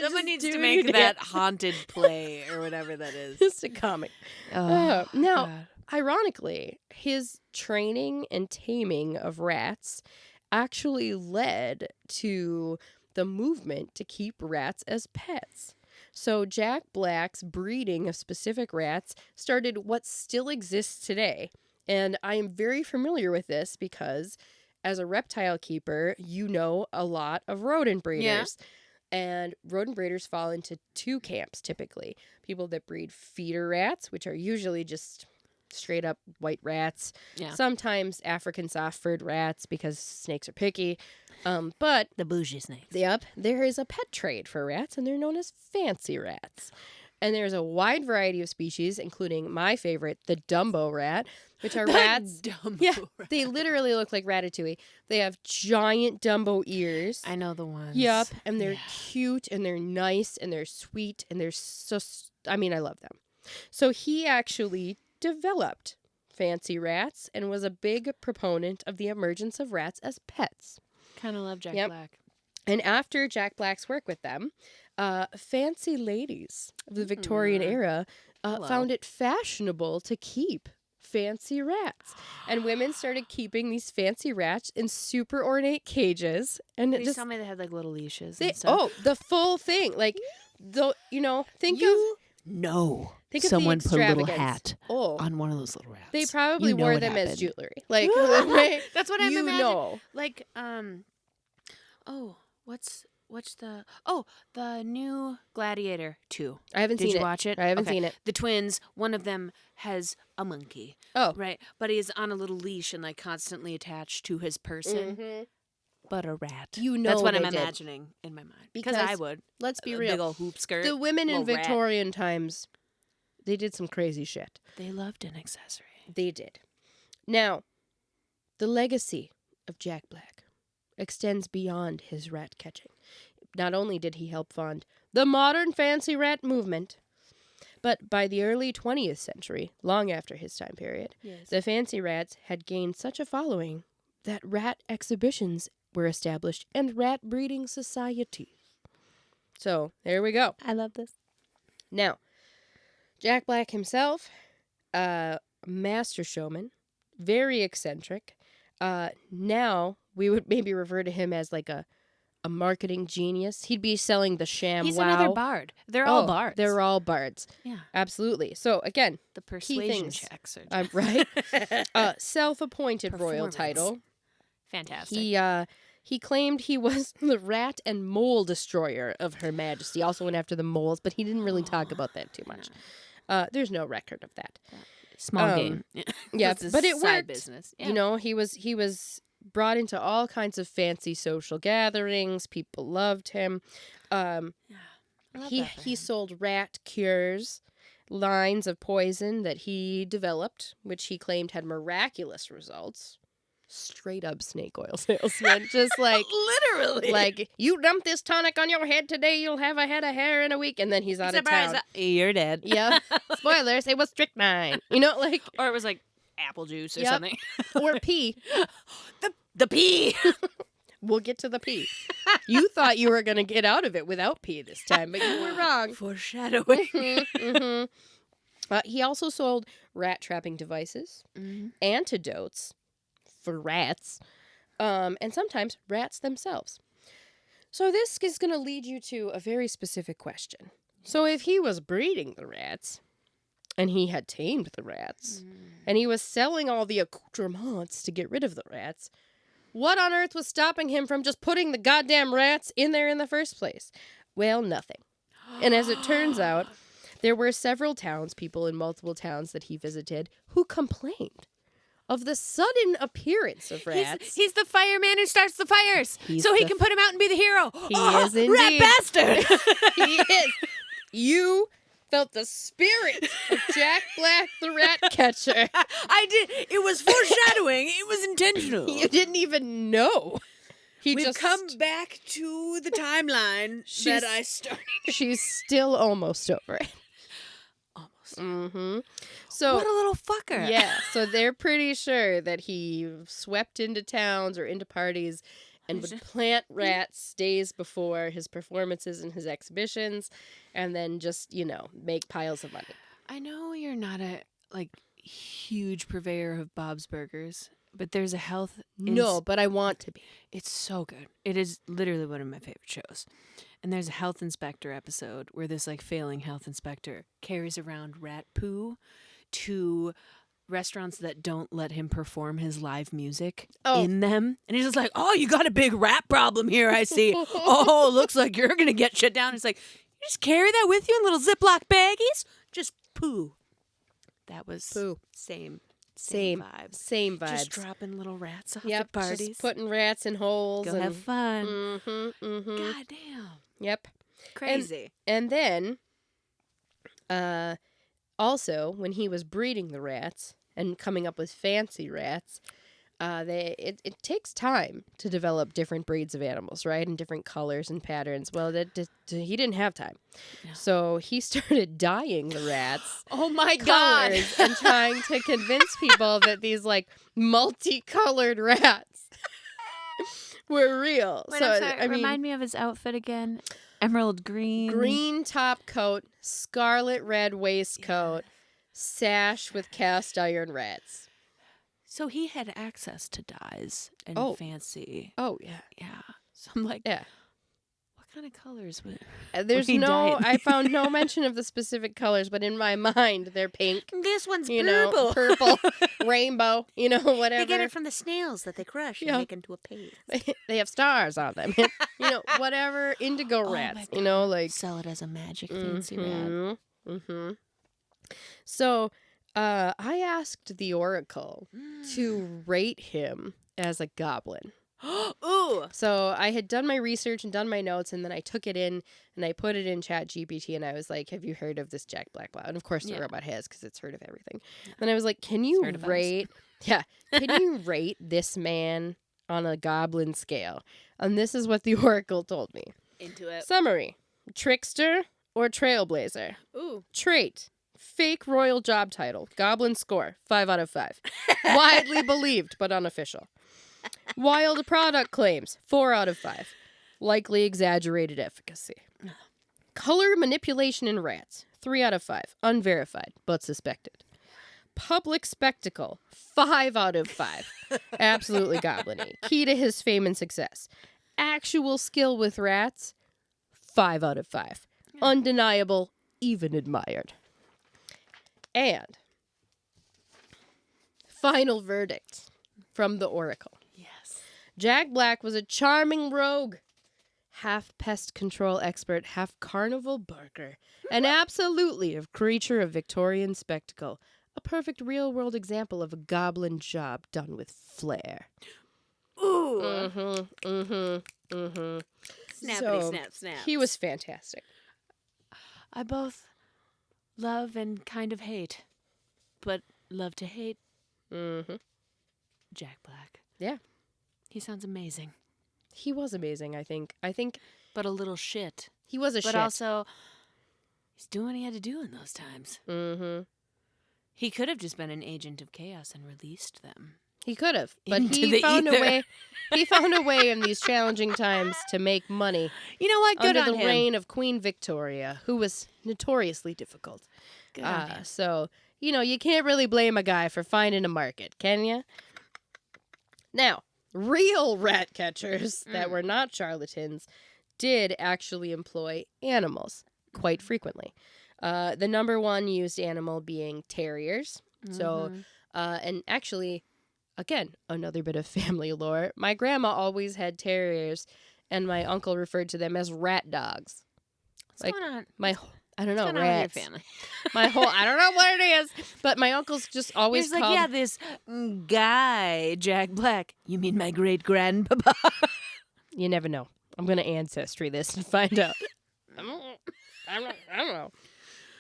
Someone needs to doing make it that haunted play or whatever that is. Just a comic. Oh, Now, God. ironically, his training and taming of rats actually led to the movement to keep rats as pets. So Jack Black's breeding of specific rats started what still exists today. And I am very familiar with this because as a reptile keeper, you know a lot of rodent breeders. And rodent breeders fall into two camps typically. People that breed feeder rats, which are usually just straight up white rats. Yeah. Sometimes African soft-furred rats because snakes are picky. But The bougie snakes. there is a pet trade for rats, and they're known as fancy rats. And there's a wide variety of species, including my favorite, the Dumbo rat, which are rats. Dumbo Yeah, rat. they literally look like Ratatouille. They have giant Dumbo ears. I know the ones. Yep, and they're Yeah. cute, and they're nice, and they're sweet, and they're so... I mean, I love them. So he actually developed fancy rats and was a big proponent of the emergence of rats as pets. Kind of love Jack Yep. Black. And after Jack Black's work with them, fancy ladies of the Victorian era Hello. found it fashionable to keep fancy rats. And women started keeping these fancy rats in super ornate cages. And it Please just... tell me they had like little leashes They, and stuff. the full thing. Like, think of... No. Think of the someone put a little extravagance. hat Oh, on one of those little rats. they probably You know wore what them as happened. jewelry. Like, That's what I'm you imagining. know. Like, what's the new Gladiator 2. I haven't Did seen you it. watch it? I haven't Okay. seen it. The twins, one of them has a monkey. Oh. Right. But he's on a little leash and like constantly attached to his person. Mm-hmm. But a rat. You know that's what they I'm did. imagining in my mind. Because Because, I would. Let's be A real. big old hoop skirt. The women in little rat. Victorian times, they did some crazy shit. They loved an accessory. They did. Now, the legacy of Jack Black extends beyond his rat catching. Not only did he help fund the modern fancy rat movement, but by the early 20th century, long after his time period, Yes. the fancy rats had gained such a following that rat exhibitions were established and rat breeding societies. So, there we go. I love this. Now, Jack Black himself, master showman, very eccentric. Now, we would maybe refer to him as like a marketing genius. He'd be selling the sham He's wow. another bard. They're all bards. They're all bards. Yeah. Absolutely. So, again, The persuasion things. checks are I'm right. Self-appointed royal Performance. title. fantastic. He claimed he was the rat and mole destroyer of Her Majesty. Also went after the moles, but he didn't really talk about that too much. There's no record of that. Small game. Yeah, That's his but it side worked. business. Yeah. You know, he was brought into all kinds of fancy social gatherings. People loved him. I love that for He him. sold rat cures, lines of poison that he developed, which he claimed had miraculous results. Straight up snake oil salesman, just like literally. like you dump this tonic on your head today, you'll have a head of hair in a week, and then he's out of Surprise! town. You're dead. Yeah, spoilers. It was strychnine. You know, like Or it was like apple juice or Yep. something. or pee. The pee. We'll get to the pee. You thought you were gonna get out of it without pee this time, but you were wrong. Foreshadowing. He also sold rat trapping devices, antidotes for rats, and sometimes rats themselves. So this is going to lead you to a very specific question. So if he was breeding the rats, and he had tamed the rats, and he was selling all the accoutrements to get rid of the rats, what on earth was stopping him from just putting the goddamn rats in there in the first place? Well, nothing. And as it turns out, there were several townspeople in multiple towns that he visited who complained of the sudden appearance of rats. He's the fireman who starts the fires, so he can put him out and be the hero. He is indeed. Rat bastard. He is. You felt the spirit of Jack Black, the rat catcher. I did. It was foreshadowing. It was intentional. You didn't even know. We've come back to the timeline that I started. She's still almost over it. Almost. Mm-hmm. So What a little fucker. yeah, so they're pretty sure that he swept into towns or into parties and would plant rats days before his performances and his exhibitions, and then just, make piles of money. I know you're not a huge purveyor of Bob's Burgers, but there's a health. No, but I want to be. It's so good. It is literally one of my favorite shows. And there's a health inspector episode where this failing health inspector carries around rat poo to restaurants that don't let him perform his live music in them. And he's just like, oh, you got a big rat problem here, I see. Oh, looks like you're going to get shut down. It's like, you just carry that with you in little Ziploc baggies? Just poo. That was Poo. Same vibes. Same vibes. Just dropping little rats off Yep, at parties. just putting rats in holes. Go and, have fun. Mm-hmm, mm-hmm. God damn. Yep. Crazy. And then, also, when he was breeding the rats and coming up with fancy rats, it takes time to develop different breeds of animals, right? And different colors and patterns. Well, he didn't have time. No. So he started dyeing the rats. Oh my God. colors and trying to convince people that these, multicolored rats were real. Wait, so, I'm sorry. I mean, Remind me of his outfit again. Emerald green. green top coat, scarlet red waistcoat, sash with cast iron rats. So he had access to dyes and fancy. Oh, yeah. Yeah. So I'm like, Yeah. what kind of colors? There's We no, died. I found no mention of the specific colors, but in my mind, they're pink, This one's purple, rainbow, whatever. They get it from the snails that they crush and make into a paste. They have stars on them. Whatever, indigo rats, like. Sell it as a magic fancy rat. Mm-hmm. So, I asked the Oracle to rate him as a goblin. Ooh! So I had done my research and done my notes, and then I took it in and I put it in ChatGPT, and I was like, "Have you heard of this Jack Black?" And of course, the robot has, because it's heard of everything. Yeah. And I was like, "Can you rate? Yeah, can you rate this man on a goblin scale?" And this is what the Oracle told me. Into it. Summary: trickster or trailblazer. Ooh. Trait: fake royal job title. Goblin score: 5 out of 5. Widely believed but unofficial. Wild product claims: 4 out of 5. Likely exaggerated efficacy. Color manipulation in rats: 3 out of 5. Unverified but suspected. Public spectacle: 5 out of 5. Absolutely goblin-y. Key to his fame and success: actual skill with rats: 5 out of 5. Undeniable, even admired. And final verdict from the Oracle. Yes. Jack Black was a charming rogue, half pest control expert, half carnival barker, and absolutely a creature of Victorian spectacle. A perfect real-world example of a goblin job done with flair. Ooh. Snappity snap. He was fantastic. I both love and kind of hate, but love to hate Jack Black. Yeah. He sounds amazing. He was amazing, I think. But a little shit. He was a shit. But also, he's doing what he had to do in those times. Mm-hmm. He could have just been an agent of chaos and released them. He could have, but Into he the found ether. a way. He found a way in these challenging times to make money. You know what? Good under on the him. reign of Queen Victoria, who was notoriously difficult. Good on him. So, you can't really blame a guy for finding a market, can you? Now, real rat catchers that were not charlatans did actually employ animals quite frequently. The number one used animal being terriers. So, and actually, again, another bit of family lore. My grandma always had terriers, and my uncle referred to them as rat dogs. What's going on? I don't know, What's going on rats. with your family? I don't know what it is, but my uncle's just always He's called... like, yeah, this guy, Jack Black. You mean my great-grandpapa? You never know. I'm going to ancestry this and find out. I don't know.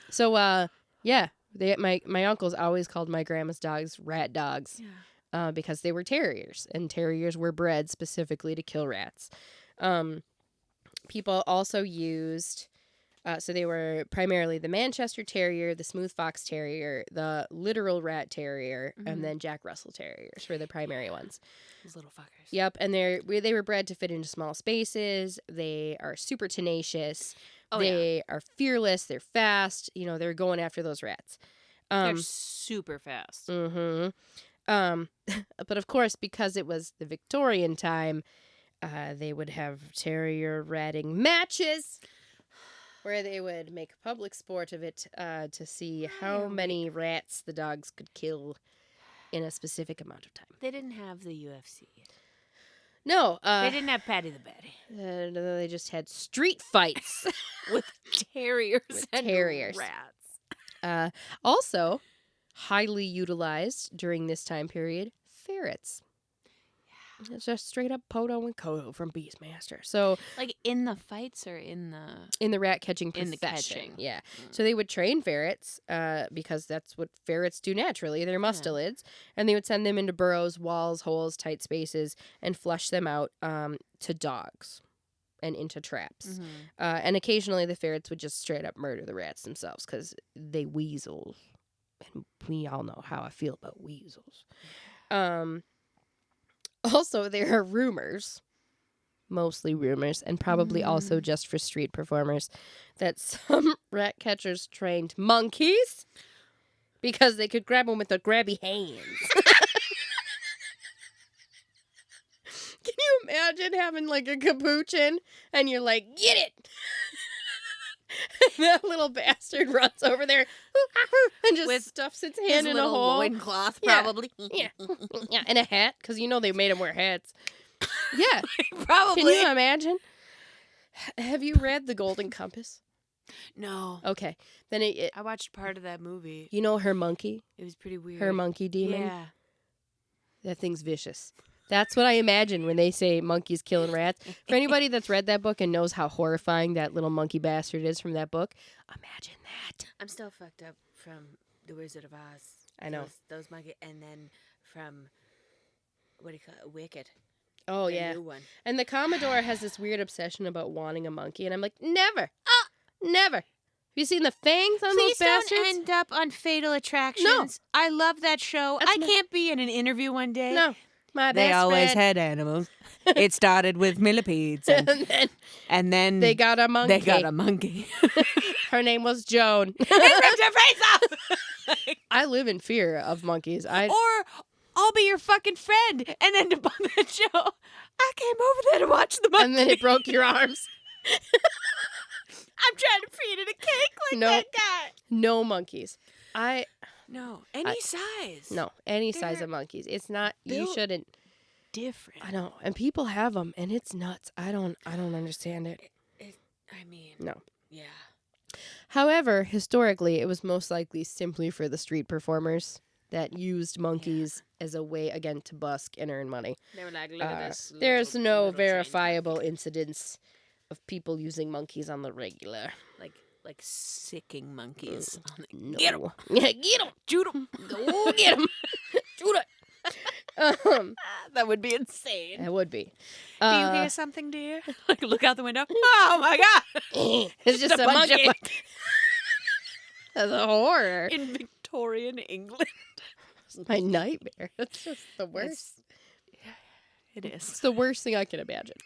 So, yeah, my uncles always called my grandma's dogs rat dogs because they were terriers, and terriers were bred specifically to kill rats. People also used... so they were primarily the Manchester Terrier, the Smooth Fox Terrier, the literal Rat Terrier, and then Jack Russell Terriers were the primary ones. Those little fuckers. Yep, and they were bred to fit into small spaces. They are super tenacious. They are fearless. They're fast. They're going after those rats. They're super fast. But of course, because it was the Victorian time, they would have terrier ratting matches, where they would make public sport of it to see how many rats the dogs could kill in a specific amount of time. They didn't have the UFC. No. They didn't have Patty the Batty. They just had street fights. with terriers and terriers. rats. Also, highly utilized during this time period, ferrets. It's just straight up Poto and Kodo from Beastmaster. So, like in the fights or in the rat catching profession. In the catching. Yeah. So they would train ferrets because that's what ferrets do naturally. They're mustelids. And they would send them into burrows, walls, holes, tight spaces, and flush them out to dogs and into traps. And occasionally the ferrets would just straight up murder the rats themselves because they weasel. And we all know how I feel about weasels. Also, there are rumors, mostly rumors, and probably also just for street performers, that some rat catchers trained monkeys because they could grab them with their grabby hands. Can you Imagine having like a capuchin and you're like, get it. And that little bastard runs over there and just With stuffs its His hand in a little hole. loincloth, Yeah. probably. Yeah. Yeah, and a hat, because you know they made him wear hats. Yeah. Probably. Can you imagine? Have you read The Golden Compass? No. Okay. Then I watched part of that movie. you know her monkey? It was pretty weird. Her monkey demon? Yeah. That thing's vicious. That's what I imagine when they say monkeys killing rats. For anybody that's read that book and knows how horrifying that little monkey bastard is from that book, imagine that. I'm still fucked up from The Wizard of Oz. I know. Those monkey, and then from, what do you call it, Wicked. Oh, the yeah. new one. And the Commodore has this weird obsession about wanting a monkey, and I'm like, never. Never. Have you seen the fangs on Please those bastards? don't end up on Fatal Attractions. No. I love that show. That's I can't be in an interview one day. No. My They best always friend. had animals. It started with millipedes, and then They got a monkey. They got a monkey. Her name was Joan. It ripped your face off! I live in fear of monkeys. Or I'll be your fucking friend and end up on that show. I came over there to watch the monkey. And then it broke your arms. I'm trying to feed it a cake like Nope. that guy. No monkeys. No, any size. No, any size They're of monkeys. It's not. You built shouldn't. Different. I know, and people have them, and it's nuts. I don't understand it. I mean, No. yeah. However, historically, it was most likely simply for the street performers that used monkeys as a way, again, to busk and earn money. They were like, look at this. There's little- no little trained verifiable monkey. incidents of people using monkeys on the regular. Like sicking monkeys. No. Get 'em. Yeah, get them. Shoot 'em. Go get them. Shoot it. That would be insane. That would be. Do you hear something, dear? Like, look out the window. Oh my god! It's just a bunch of monkey. That's a horror. in Victorian England. It's my nightmare. That's just the worst. It is. It's the worst thing I can imagine.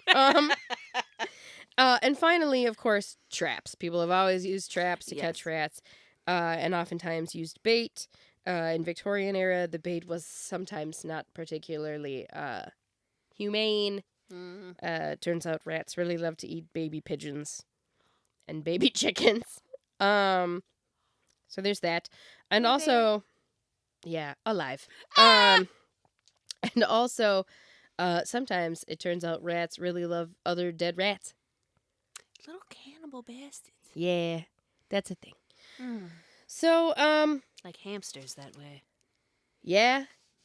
And finally, of course, traps. People have always used traps to catch rats, and oftentimes used bait. In Victorian era, the bait was sometimes not particularly humane. Turns out rats really love to eat baby pigeons and baby chickens. So there's that. And also, yeah, alive. And also, sometimes it turns out rats really love other dead rats. Little cannibal bastards. Yeah, that's a thing. So, Like hamsters that way. yeah.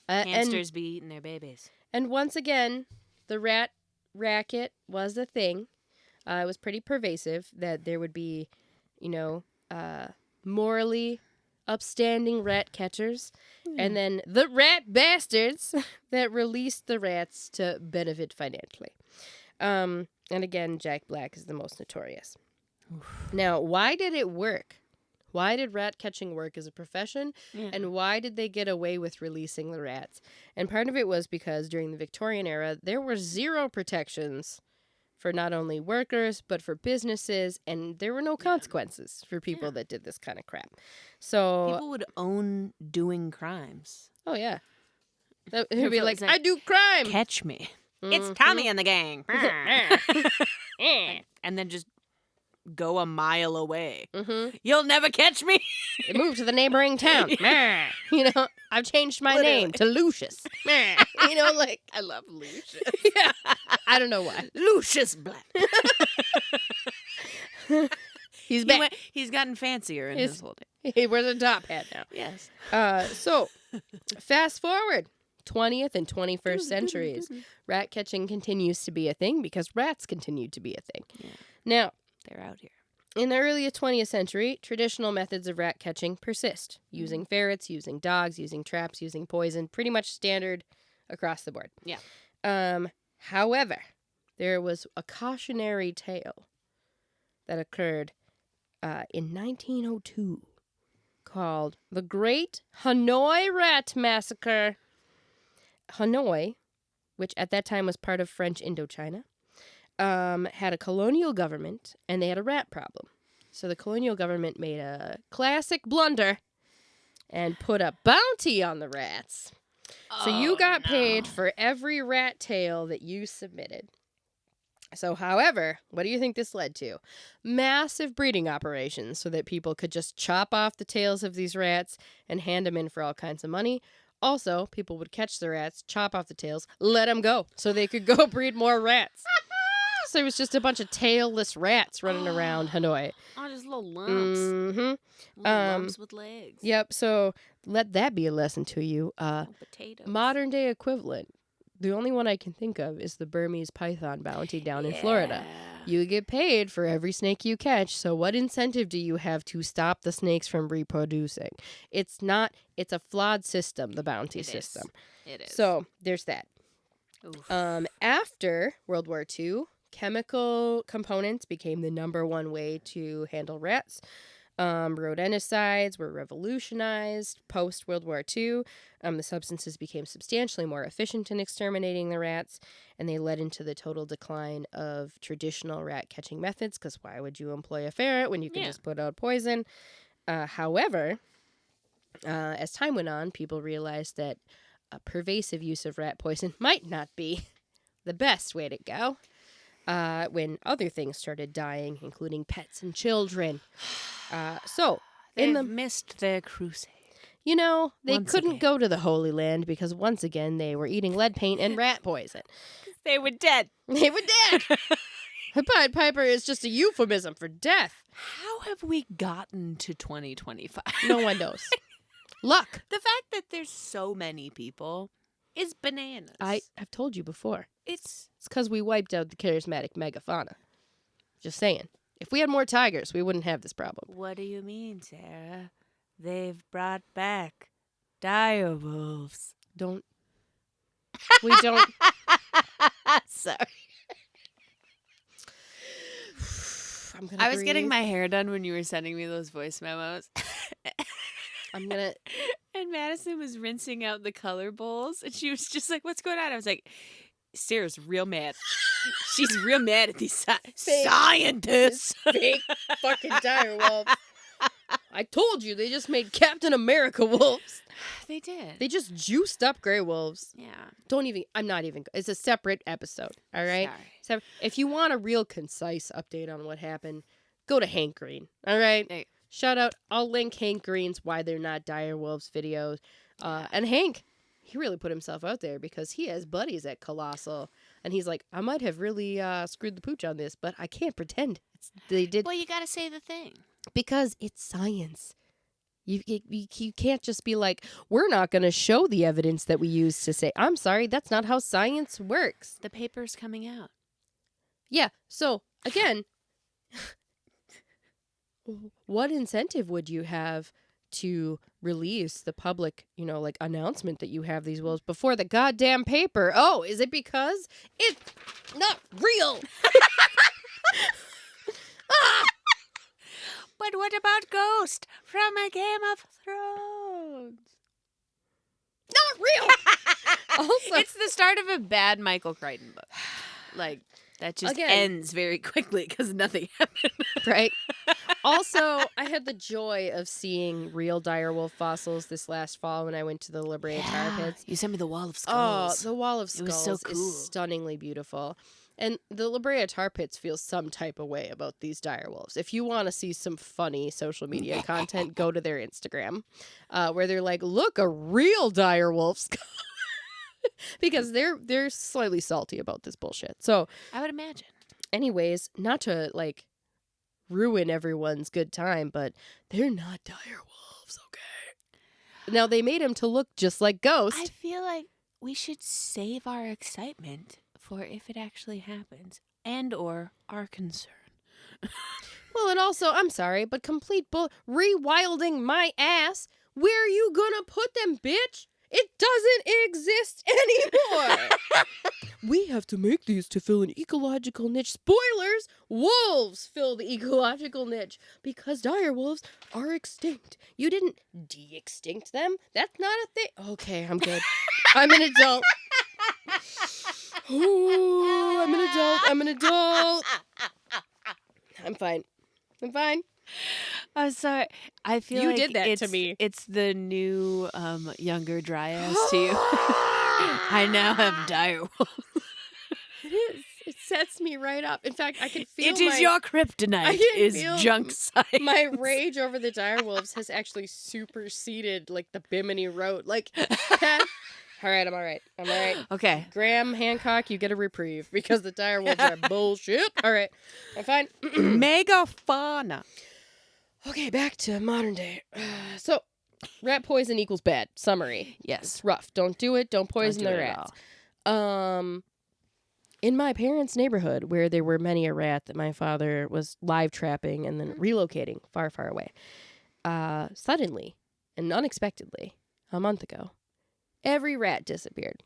Hamsters be eating their babies. And once again, the rat racket was a thing. It was pretty pervasive that there would be, morally upstanding rat catchers, and then the rat bastards that released the rats to benefit financially. And again, Jack Black is the most notorious. Now, why did it work? Why did rat catching work as a profession? Yeah. And why did they get away with releasing the rats? And part of it was because during the Victorian era, there were zero protections for not only workers, but for businesses, and there were no consequences for people that did this kind of crap. So, People would own doing crimes. oh, yeah. It would be like, It's like, I do crime! Catch me. It's Tommy and the gang. And then just go a mile away. Mm-hmm. You'll never catch me. Move to the neighboring town. I've changed my name to Lucius. Like, I love Lucius. yeah. I don't know why. Lucius Black. He's back. He's gotten fancier in his whole day. He wears a top hat now. Yes. So, fast forward, 20th and 21st centuries, rat catching continues to be a thing because rats continue to be a thing. Yeah. Now, They're out here. in the early 20th century, traditional methods of rat catching persist, using ferrets, using dogs, using traps, using poison, pretty much standard across the board. Yeah. However, there was a cautionary tale that occurred in 1902 called the Great Hanoi Rat Massacre. Hanoi, which at that time was part of French Indochina, had a colonial government, and they had a rat problem. So the colonial government made a classic blunder and put a bounty on the rats. So you got paid for every rat tail that you submitted. So, however, what do you think this led to? Massive breeding operations so that people could just chop off the tails of these rats and hand them in for all kinds of money. Also, people would catch the rats, chop off the tails, let them go so they could go breed more rats. So it was just a bunch of tailless rats running around Hanoi. Oh, just little lumps. Mm-hmm. Little lumps with legs. Yep, so let that be a lesson to you. Little potatoes. Modern day equivalent. The only one I can think of is the Burmese python bounty down in Florida. You get paid for every snake you catch, so what incentive do you have to stop the snakes from reproducing? It's a flawed system, the bounty system. It is. So there's that. Oof. After World War II, chemical components became the number one way to handle rats. Rodenticides were revolutionized post-World War II. The substances became substantially more efficient in exterminating the rats, and they led into the total decline of traditional rat-catching methods, because why would you employ a ferret when you can just put out poison? However, as time went on, people realized that a pervasive use of rat poison might not be the best way to go. When other things started dying, including pets and children. They've missed their crusade. You know, they Once couldn't again. go to the Holy Land because once again they were eating lead paint and rat poison. They were dead. They were dead. The Pied Piper is just a euphemism for death. How have we gotten to 2025? No one knows. Luck. The fact that there's so many people is bananas. I have told you before. It's It's because we wiped out the charismatic megafauna. Just saying. If we had more tigers, we wouldn't have this problem. What do you mean, Sarah? They've brought back dire wolves. We don't. Sorry. I'm gonna I was getting breathe. my hair done when you were sending me those voice memos. I'm gonna. And Madison was rinsing out the color bowls, and she was just like, "What's going on?" I was like, "Sarah's real mad. She's real mad at these scientists." Fake fucking dire wolves. I told you they just made Captain America wolves. They did. They just juiced up gray wolves. Yeah. I'm not even. It's a separate episode. All right. Sorry. So if you want a real concise update on what happened, go to Hank Green. All right. Hey. Shout out. I'll link Hank Green's Why They're Not Dire Wolves videos. And Hank, he really put himself out there because he has buddies at Colossal. And he's like, I might have really screwed the pooch on this, but I can't pretend. They did. Well, you got to say the thing. Because it's science. You can't just be like, we're not going to show the evidence that we use to say, I'm sorry, that's not how science works. The paper's coming out. Yeah. So, again, what incentive would you have to release the public, announcement that you have these wolves before the goddamn paper? Oh, is it because it's not real? But what about Ghost from a Game of Thrones? Not real. Also, It's the start of a bad Michael Crichton book. Like, that just Again. ends very quickly because nothing happened. right? Also, I had the joy of seeing real direwolf fossils this last fall when I went to the La Brea Tar Pits. You sent me the Wall of Oh, Skulls. the Wall of It was Skulls so cool. is stunningly beautiful. And the La Brea Tar Pits feels some type of way about these direwolves. If you want to see some funny social media content, go to their Instagram, where they're like, look, a real direwolf skull. Because they're slightly salty about this bullshit. So, I would imagine. anyways, not to, ruin everyone's good time, but they're not direwolves, okay? Now, they made him to look just like Ghost. I feel like we should save our excitement for if it actually happens and or our concern. Well, and also, I'm sorry, but complete rewilding my ass. Where are you gonna put them, bitch? It doesn't exist anymore. We have to make these to fill an ecological niche. Spoilers! Wolves fill the ecological niche because dire wolves are extinct. You didn't de-extinct them. That's not a thing. Okay, I'm good. I'm an adult. Ooh, I'm an adult. I'm fine. I'm sorry. I feel You like did that to it's, me. It's the new younger dryas to you. I now have dire wolves. It is. It sets me right up. In fact, I can feel It is your kryptonite. I can Is feel junk science. my rage over the direwolves has actually superseded like the Bimini Road. Like, all right, I'm all right. I'm all right. Okay. Graham Hancock, you get a reprieve because the direwolves are bullshit. All right, I'm fine. Megafauna. Okay, back to modern day. So, rat poison equals bad. Summary. Yes. It's rough. Don't do it. Don't poison Don't do the it at rats. In my parents' neighborhood, where there were many a rat that my father was live trapping and then relocating far, far away, suddenly and unexpectedly, a month ago, every rat disappeared.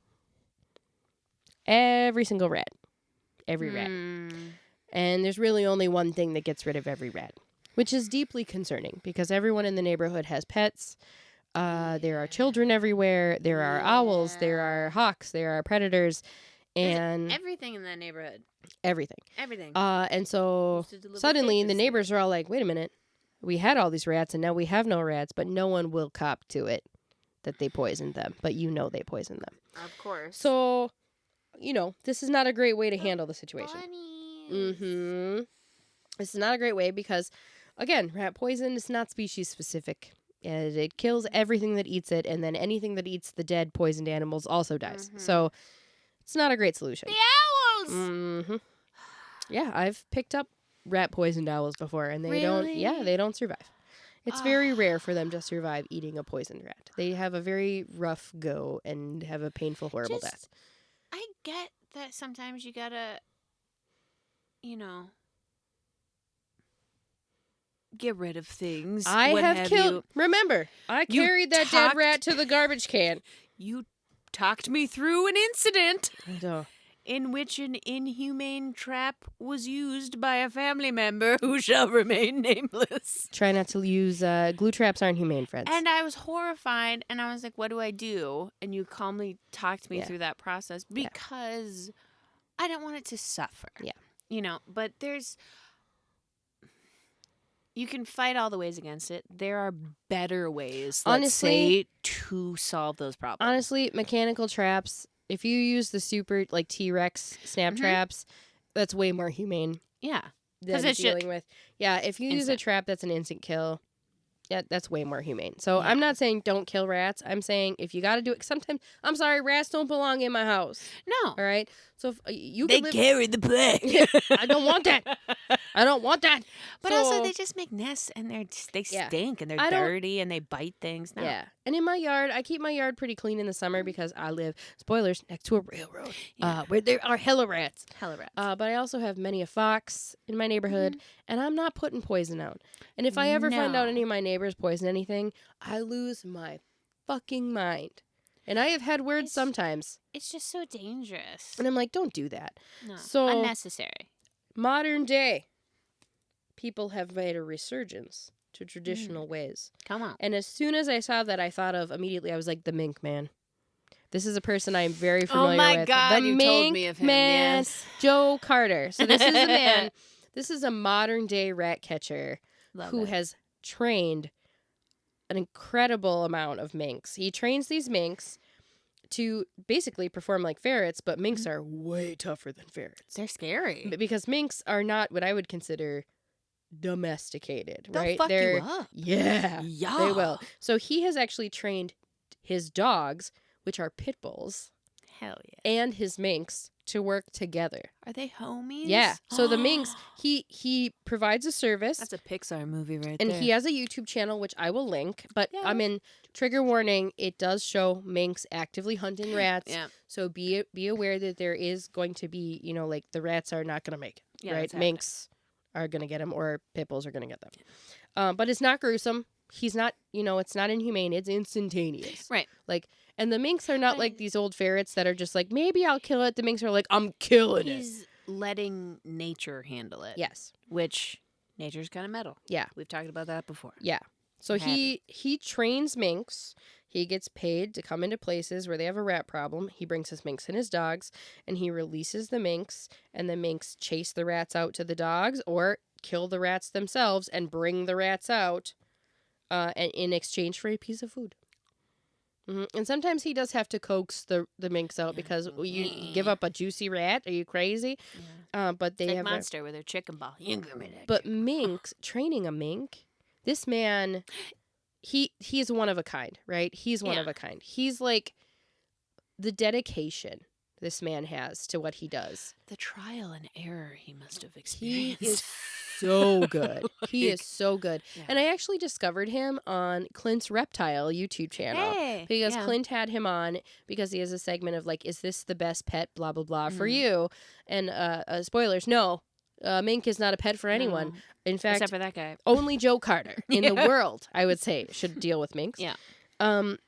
Every single rat. Every rat. And there's really only one thing that gets rid of every rat, which is deeply concerning because everyone in the neighborhood has pets. There are children everywhere. There are owls. There are hawks. There are predators. And everything in that neighborhood. everything. Everything. And so suddenly the neighbors are all like, wait a minute. We had all these rats and now we have no rats, but no one will cop to it that they poisoned them. But you know they poisoned them. Of course. So, this is not a great way to handle the situation. Bunnies. This is not a great way because, again, rat poison is not species specific. And it kills everything that eats it, and then anything that eats the dead poisoned animals also dies. So it's not a great solution. The owls. Yeah, I've picked up rat poisoned owls before, and they Really? they don't survive. It's very rare for them to survive eating a poisoned rat. They have a very rough go and have a painful, horrible death. I get that sometimes you gotta, get rid of things. I What have killed. you. Remember, I You carried that dead talked- rat to the garbage can. You talked me through an incident Oh. in which an inhumane trap was used by a family member who shall remain nameless. Try not to use glue traps. Aren't humane, friends. And I was horrified, and I was like, what do I do? And you calmly talked me through that process because I didn't want it to suffer. Yeah. But you can fight all the ways against it. There are better ways, let's say, to solve those problems. Honestly, mechanical traps, if you use the super, like, T-Rex snap traps, that's way more humane Yeah. than it's dealing with. Yeah, if you use a instant. trap that's an instant kill, that's way more humane. So I'm not saying don't kill rats. I'm saying if you got to do it, sometimes, I'm sorry, rats don't belong in my house. No. All right? So if you They can live... carry the plague. I don't want that. I don't want that. But So- also, they just make nests, and they Yeah. stink, and they're I don't- dirty, and they bite things. No. Yeah. And in my yard, I keep my yard pretty clean in the summer because I live, spoilers, next to a railroad where there are hella rats. Hella rats. But I also have many a fox in my neighborhood, and I'm not putting poison out. And if I ever find out No. any of my neighbors poison anything, I lose my fucking mind. And I have had words sometimes, It's just so dangerous. and I'm like, don't do that. No. So- Unnecessary. Modern day, people have made a resurgence to traditional ways. Come on. And as soon as I saw that, I thought of immediately, I was like, the mink man. This is a person I'm very familiar with. Oh my God, the you mink told me of him. man, Yes. Joe Carter. So this is a man. This is a modern day rat catcher Love who it. has trained an incredible amount of minks. He trains these minks to basically perform like ferrets, but minks are way tougher than ferrets. They're scary. Because minks are not what I would consider domesticated, They'll right? fuck They're you up. yeah, Yeah. they will. So he has actually trained his dogs, which are pit bulls, Hell yeah. and his minks to work together. Are they homies? Yeah. So the minks, he provides a service. That's a Pixar movie right And there. he has a YouTube channel, which I will link. But Yeah. I mean, trigger warning, it does show minks actively hunting rats. Yeah. So be aware that there is going to be, like the rats are not going to make it. Yeah, right? that's happening. Minks are going to get them or pit bulls are going to get them. But it's not gruesome. He's not, it's not inhumane. It's instantaneous. Right. And the minks are not like these old ferrets that are just like, maybe I'll kill it. The minks are like, I'm killing it. He's letting nature handle it. Yes. Which nature's kind of metal. Yeah. We've talked about that before. Yeah. So he trains minks. He gets paid to come into places where they have a rat problem. He brings his minks and his dogs, and he releases the minks, and the minks chase the rats out to the dogs or kill the rats themselves and bring the rats out in exchange for a piece of food. And sometimes he does have to coax the minks out because you give up a juicy rat. Are you crazy? Yeah. But they It's like have Monster with her chicken ball. You give me that But chicken minks, training a mink, this man, he is one of a kind, right? He's one of a kind. He's like the dedication this man has to what he does. The trial and error he must have He experienced. is so good. He Like, is so good. yeah. And I actually discovered him on Clint's Reptile YouTube channel. Hey, Because yeah. Clint had him on because he has a segment of like, is this the best pet, blah, blah, blah, for you? And spoilers, no. Mink is not a pet for anyone. No. In fact, Except for that guy. only Joe Carter in the world, I would say, should deal with minks. Yeah.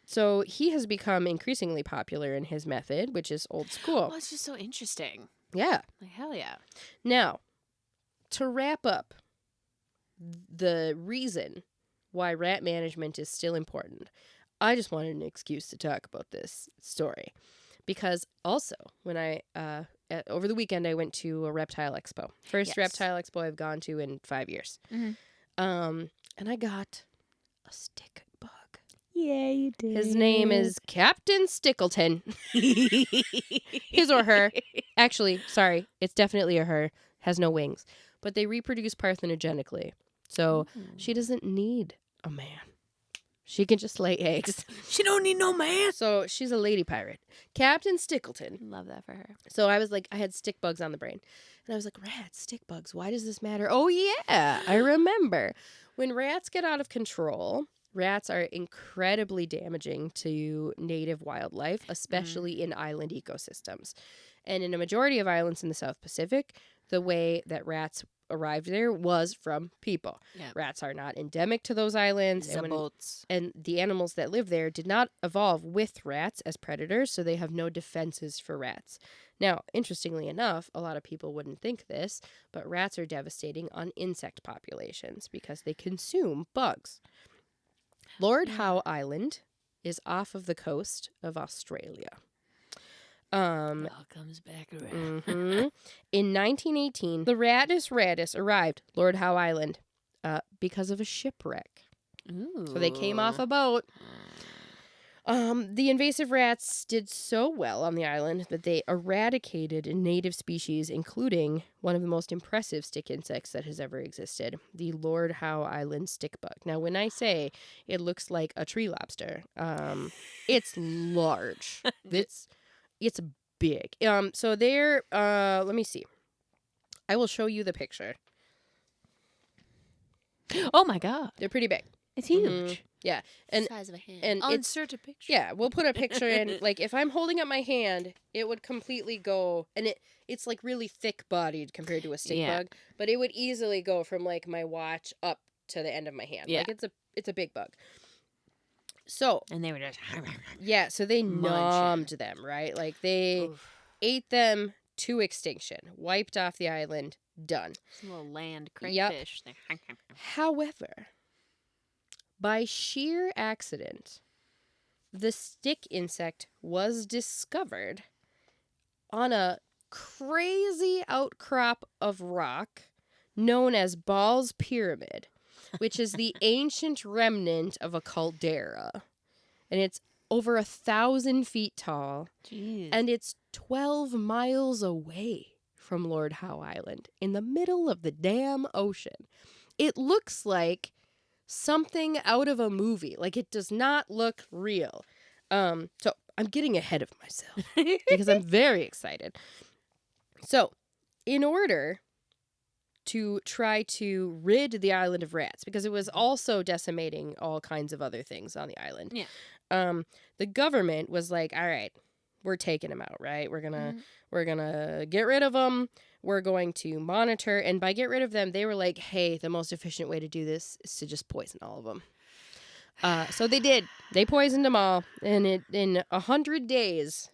So he has become increasingly popular in his method, which is old school. Well, it's just so interesting. Yeah. Like, hell yeah. Now, to wrap up the reason why rat management is still important, I just wanted an excuse to talk about this story. Because also, when over the weekend, I went to a reptile expo. First reptile expo I've gone to in 5 years. Mhm. And I got a stick bug. Yeah, you did. His name is Captain Stickleton. His or her. Actually, sorry, it's definitely a her. Has no wings. But they reproduce parthenogenically. So she doesn't need a man. She can just lay eggs. She don't need no man. So she's a lady pirate. Captain Stickleton. Love that for her. So I was like, I had stick bugs on the brain. And I was like, rats, stick bugs, why does this matter? Oh, yeah, I remember. When rats get out of control, rats are incredibly damaging to native wildlife, especially in island ecosystems. And in a majority of islands in the South Pacific, the way that rats arrived there was from people. Yeah. Rats are not endemic to those islands. Zabots. And the animals that live there did not evolve with rats as predators, so they have no defenses for rats. Now, interestingly enough, a lot of people wouldn't think this, but rats are devastating on insect populations because they consume bugs. Lord Howe Island is off of the coast of Australia. It all comes back around. In 1918, the Rattus arrived, Lord Howe Island, because of a shipwreck. Ooh. So they came off a boat. The invasive rats did so well on the island that they eradicated native species, including one of the most impressive stick insects that has ever existed, the Lord Howe Island stickbug. Now, when I say it looks like a tree lobster, it's large. It's big. So they're, let me see. I will show you the picture. Oh my God. They're pretty big. It's huge. Yeah. And Size of a hand. and I'll it's- insert a picture. yeah, we'll put a picture in. Like, if I'm holding up my hand, it would completely go, and it's like really thick bodied compared to a stick Yeah. bug, but it would easily go from like my watch up to the end of my hand. Yeah. Like it's a big bug. So And they were just. yeah, so they Munching. nommed them, right? Like they ate them to extinction, wiped off the island, done. Some little land Yep. crayfish. However, by sheer accident, the stick insect was discovered on a crazy outcrop of rock known as Ball's Pyramid, which is the ancient remnant of a caldera. And it's over 1,000 feet tall, Jeez. and it's 12 miles away from Lord Howe Island in the middle of the damn ocean. It looks like something out of a movie. Like, it does not look real. So I'm getting ahead of myself because I'm very excited. So, in order to try to rid the island of rats, because it was also decimating all kinds of other things on the island. Yeah. The government was like, all right, we're taking them out, right? We're gonna get rid of them. We're going to monitor, and by get rid of them, they were like, hey, the most efficient way to do this is to just poison all of them. So they did. They poisoned them all, and in 100 days,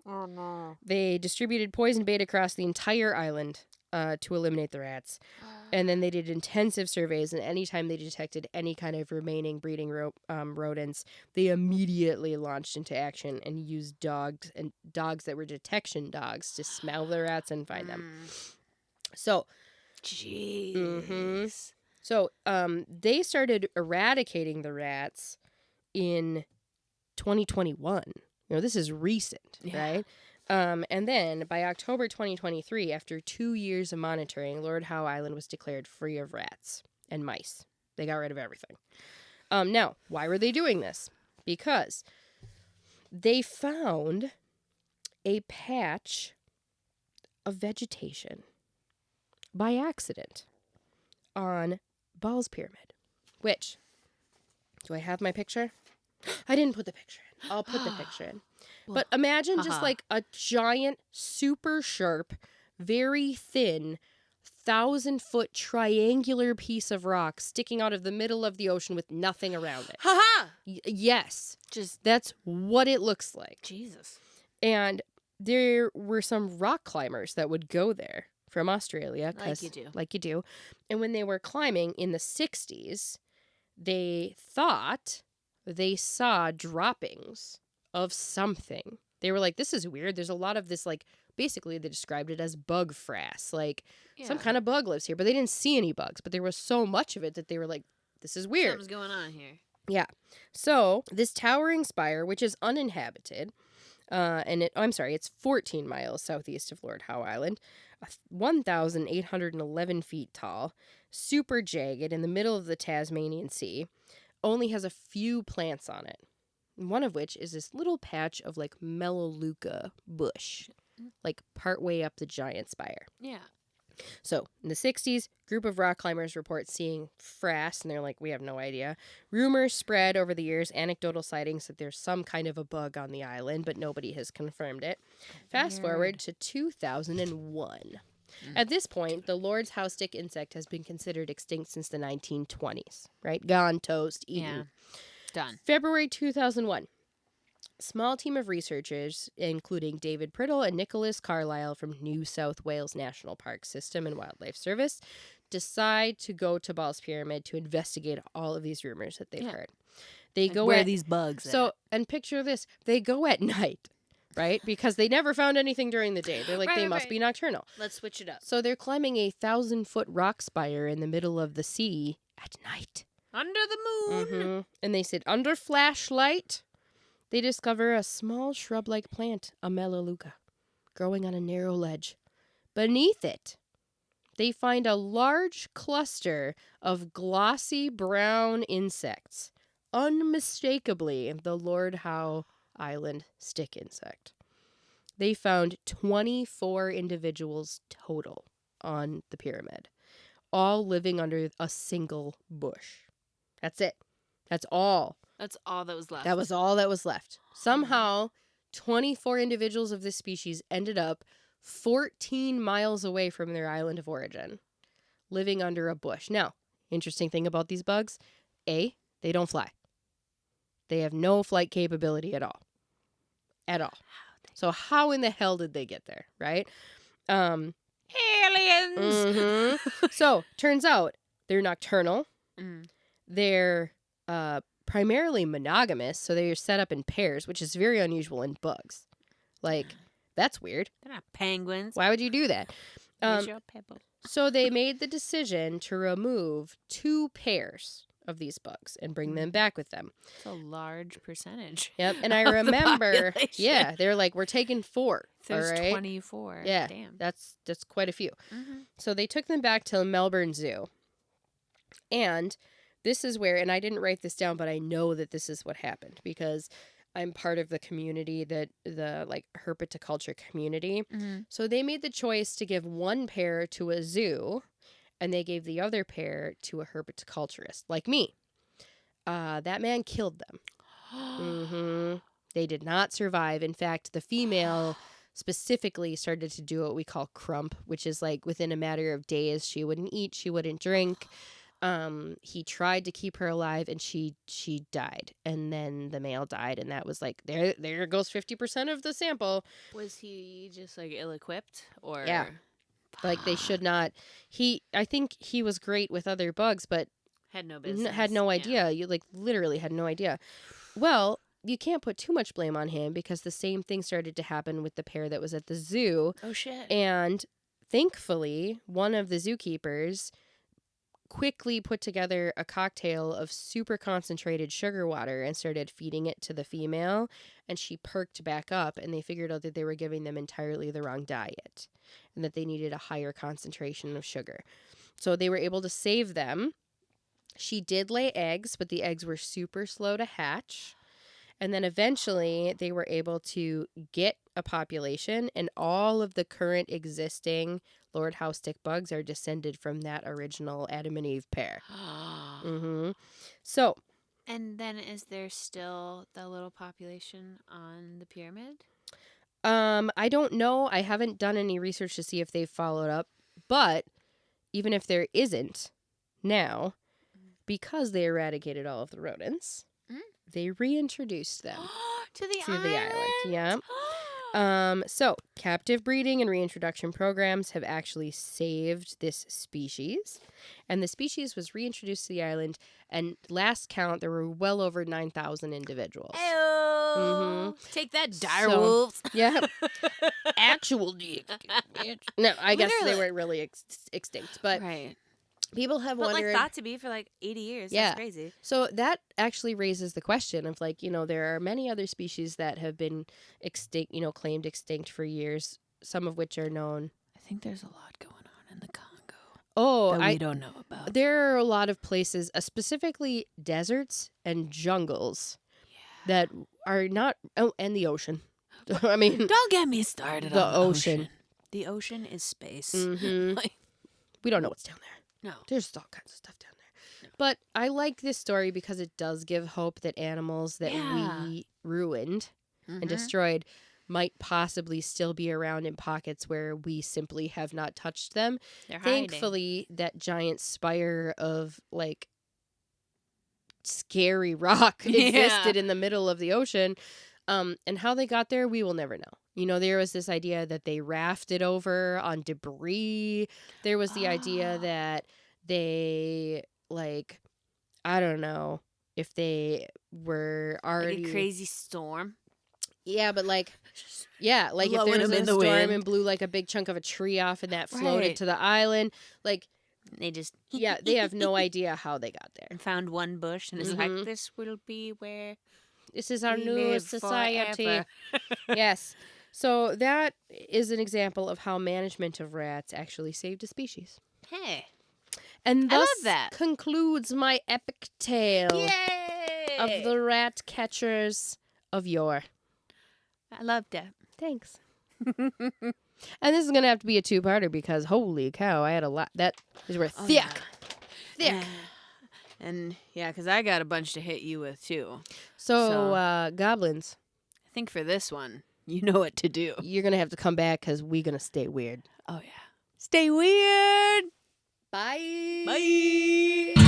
they distributed poison bait across the entire island to eliminate the rats. And then they did intensive surveys, and anytime they detected any kind of remaining breeding rodents, they immediately launched into action and used dogs that were detection dogs to smell the rats and find them. So Jeez. Mm-hmm. So they started eradicating the rats in 2021. This is recent, right? And then by October 2023, after 2 years of monitoring, Lord Howe Island was declared free of rats and mice. They got rid of everything. Now, why were they doing this? Because they found a patch of vegetation by accident on Ball's Pyramid, which, do I have my picture? I didn't put the picture in. I'll put the picture in. But imagine just like a giant, super sharp, very thin, 1,000-foot triangular piece of rock sticking out of the middle of the ocean with nothing around it. Ha-ha! Yes. That's what it looks like. Jesus. And there were some rock climbers that would go there from Australia. Like you do. And when they were climbing in the 60s, they thought they saw droppings of something. They were like, this is weird. There's a lot of this, like, basically they described it as bug frass. Like, some kind of bug lives here. But they didn't see any bugs. But there was so much of it that they were like, this is weird. Something's going on here. Yeah. So this towering spire, which is uninhabited, it's 14 miles southeast of Lord Howe Island, 1,811 feet tall, super jagged in the middle of the Tasmanian Sea, only has a few plants on it. One of which is this little patch of like melaleuca bush, like partway up the giant spire. Yeah. So, in the 60s, group of rock climbers report seeing frass, and they're like, we have no idea. Rumors spread over the years, anecdotal sightings that there's some kind of a bug on the island, but nobody has confirmed it. Fast forward to 2001. At this point, the Lord's house stick insect has been considered extinct since the 1920s, right? Gone, toast, eaten. Yeah. Done. February 2001. Small team of researchers, including David Priddle and Nicholas Carlisle from New South Wales National Park System and Wildlife Service, decide to go to Ball's Pyramid to investigate all of these rumors that they've heard. They go where are these bugs So, at? and picture this, they go at night, right? Because they never found anything during the day. They're like, they must be nocturnal. Let's switch it up. So they're climbing a 1,000-foot rock spire in the middle of the sea at night. Under the moon. Mm-hmm. And they said, under flashlight, they discover a small shrub-like plant, a melaleuca, growing on a narrow ledge. Beneath it, they find a large cluster of glossy brown insects, unmistakably the Lord Howe Island stick insect. They found 24 individuals total on the pyramid, all living under a single bush. That's it. That's all. That's all that was left. That was all that was left. Somehow, 24 individuals of this species ended up 14 miles away from their island of origin, living under a bush. Now, interesting thing about these bugs, they don't fly. They have no flight capability at all. At all. So how in the hell did they get there, right? Aliens! Mm-hmm. So, turns out, they're nocturnal. They're primarily monogamous, so they're set up in pairs, which is very unusual in bugs. Like, that's weird. They're not penguins. Why would you do that? So they made the decision to remove 2 pairs of these bugs and bring them back with them. It's a large percentage. Yep, and I remember, yeah, they're like, we're taking 4. There's all right? 24. Yeah, Damn. that's quite a few. Mm-hmm. So they took them back to Melbourne Zoo. And this is where, and I didn't write this down, but I know that this is what happened because I'm part of the community, the herpetoculture community. Mm-hmm. So they made the choice to give 1 pair to a zoo, and they gave the other pair to a herpetoculturist, like me. That man killed them. Mm-hmm. They did not survive. In fact, the female specifically started to do what we call crump, which is like within a matter of days, she wouldn't eat, she wouldn't drink. He tried to keep her alive, and she died. And then the male died, and that was like, there goes 50% of the sample. Was he just like ill-equipped, or? Yeah. Like they should not. I think he was great with other bugs, but had no business. Had no idea. You like literally had no idea. Well, you can't put too much blame on him because the same thing started to happen with the pair that was at the zoo. Oh shit. And thankfully, one of the zookeepers quickly put together a cocktail of super concentrated sugar water and started feeding it to the female, and she perked back up, and they figured out that they were giving them entirely the wrong diet and that they needed a higher concentration of sugar. So they were able to save them. She did lay eggs, but the eggs were super slow to hatch. And then eventually they were able to get a population, and all of the current existing Lord House stick bugs are descended from that original Adam and Eve pair. So, And then is there still the little population on the pyramid? I don't know. I haven't done any research to see if they've followed up. But even if there isn't now, because they eradicated all of the rodents, they reintroduced them to the island. Yeah. So captive breeding and reintroduction programs have actually saved this species, and the species was reintroduced to the island, and last count there were well over 9,000 individuals. Take that, dire wolves. Yeah. Actual no, I guess they weren't really extinct, but right. People have but wondered, like thought to be for like 80 years. Yeah. That's crazy. So that actually raises the question of like, there are many other species that have been extinct, claimed extinct for years, some of which are known. I think there's a lot going on in the Congo Oh, that we don't know about. There are a lot of places, specifically deserts and jungles that are not, and the ocean. I mean, Don't get me started the on the ocean. The ocean is space. We don't know what's down there. No. There's all kinds of stuff down there. But I like this story because it does give hope that animals that we ruined and destroyed might possibly still be around in pockets where we simply have not touched them. They're Thankfully, that giant spire of like scary rock existed in the middle of the ocean. And how they got there, we will never know. There was this idea that they rafted over on debris. There was the idea that they, like, I don't know if they were already... Like a crazy storm. Yeah, but like if there was a storm and blew like a big chunk of a tree off and that floated to the island, like... They just... they have no idea how they got there. And found one bush and it's like, this will be where... This is our we new live society. forever. Yes. So that is an example of how management of rats actually saved a species. Hey. And I thus love that. concludes my epic tale Yay! of the rat catchers of yore. I loved it. Thanks. And this is going to have to be a two-parter because holy cow, I had a lot. That is worth thick. Yeah. Thick. And yeah, because I got a bunch to hit you with too. So, goblins, I think for this one, you know what to do. you're going to have to come back because we're going to stay weird. Oh yeah. Stay weird. Bye. Bye.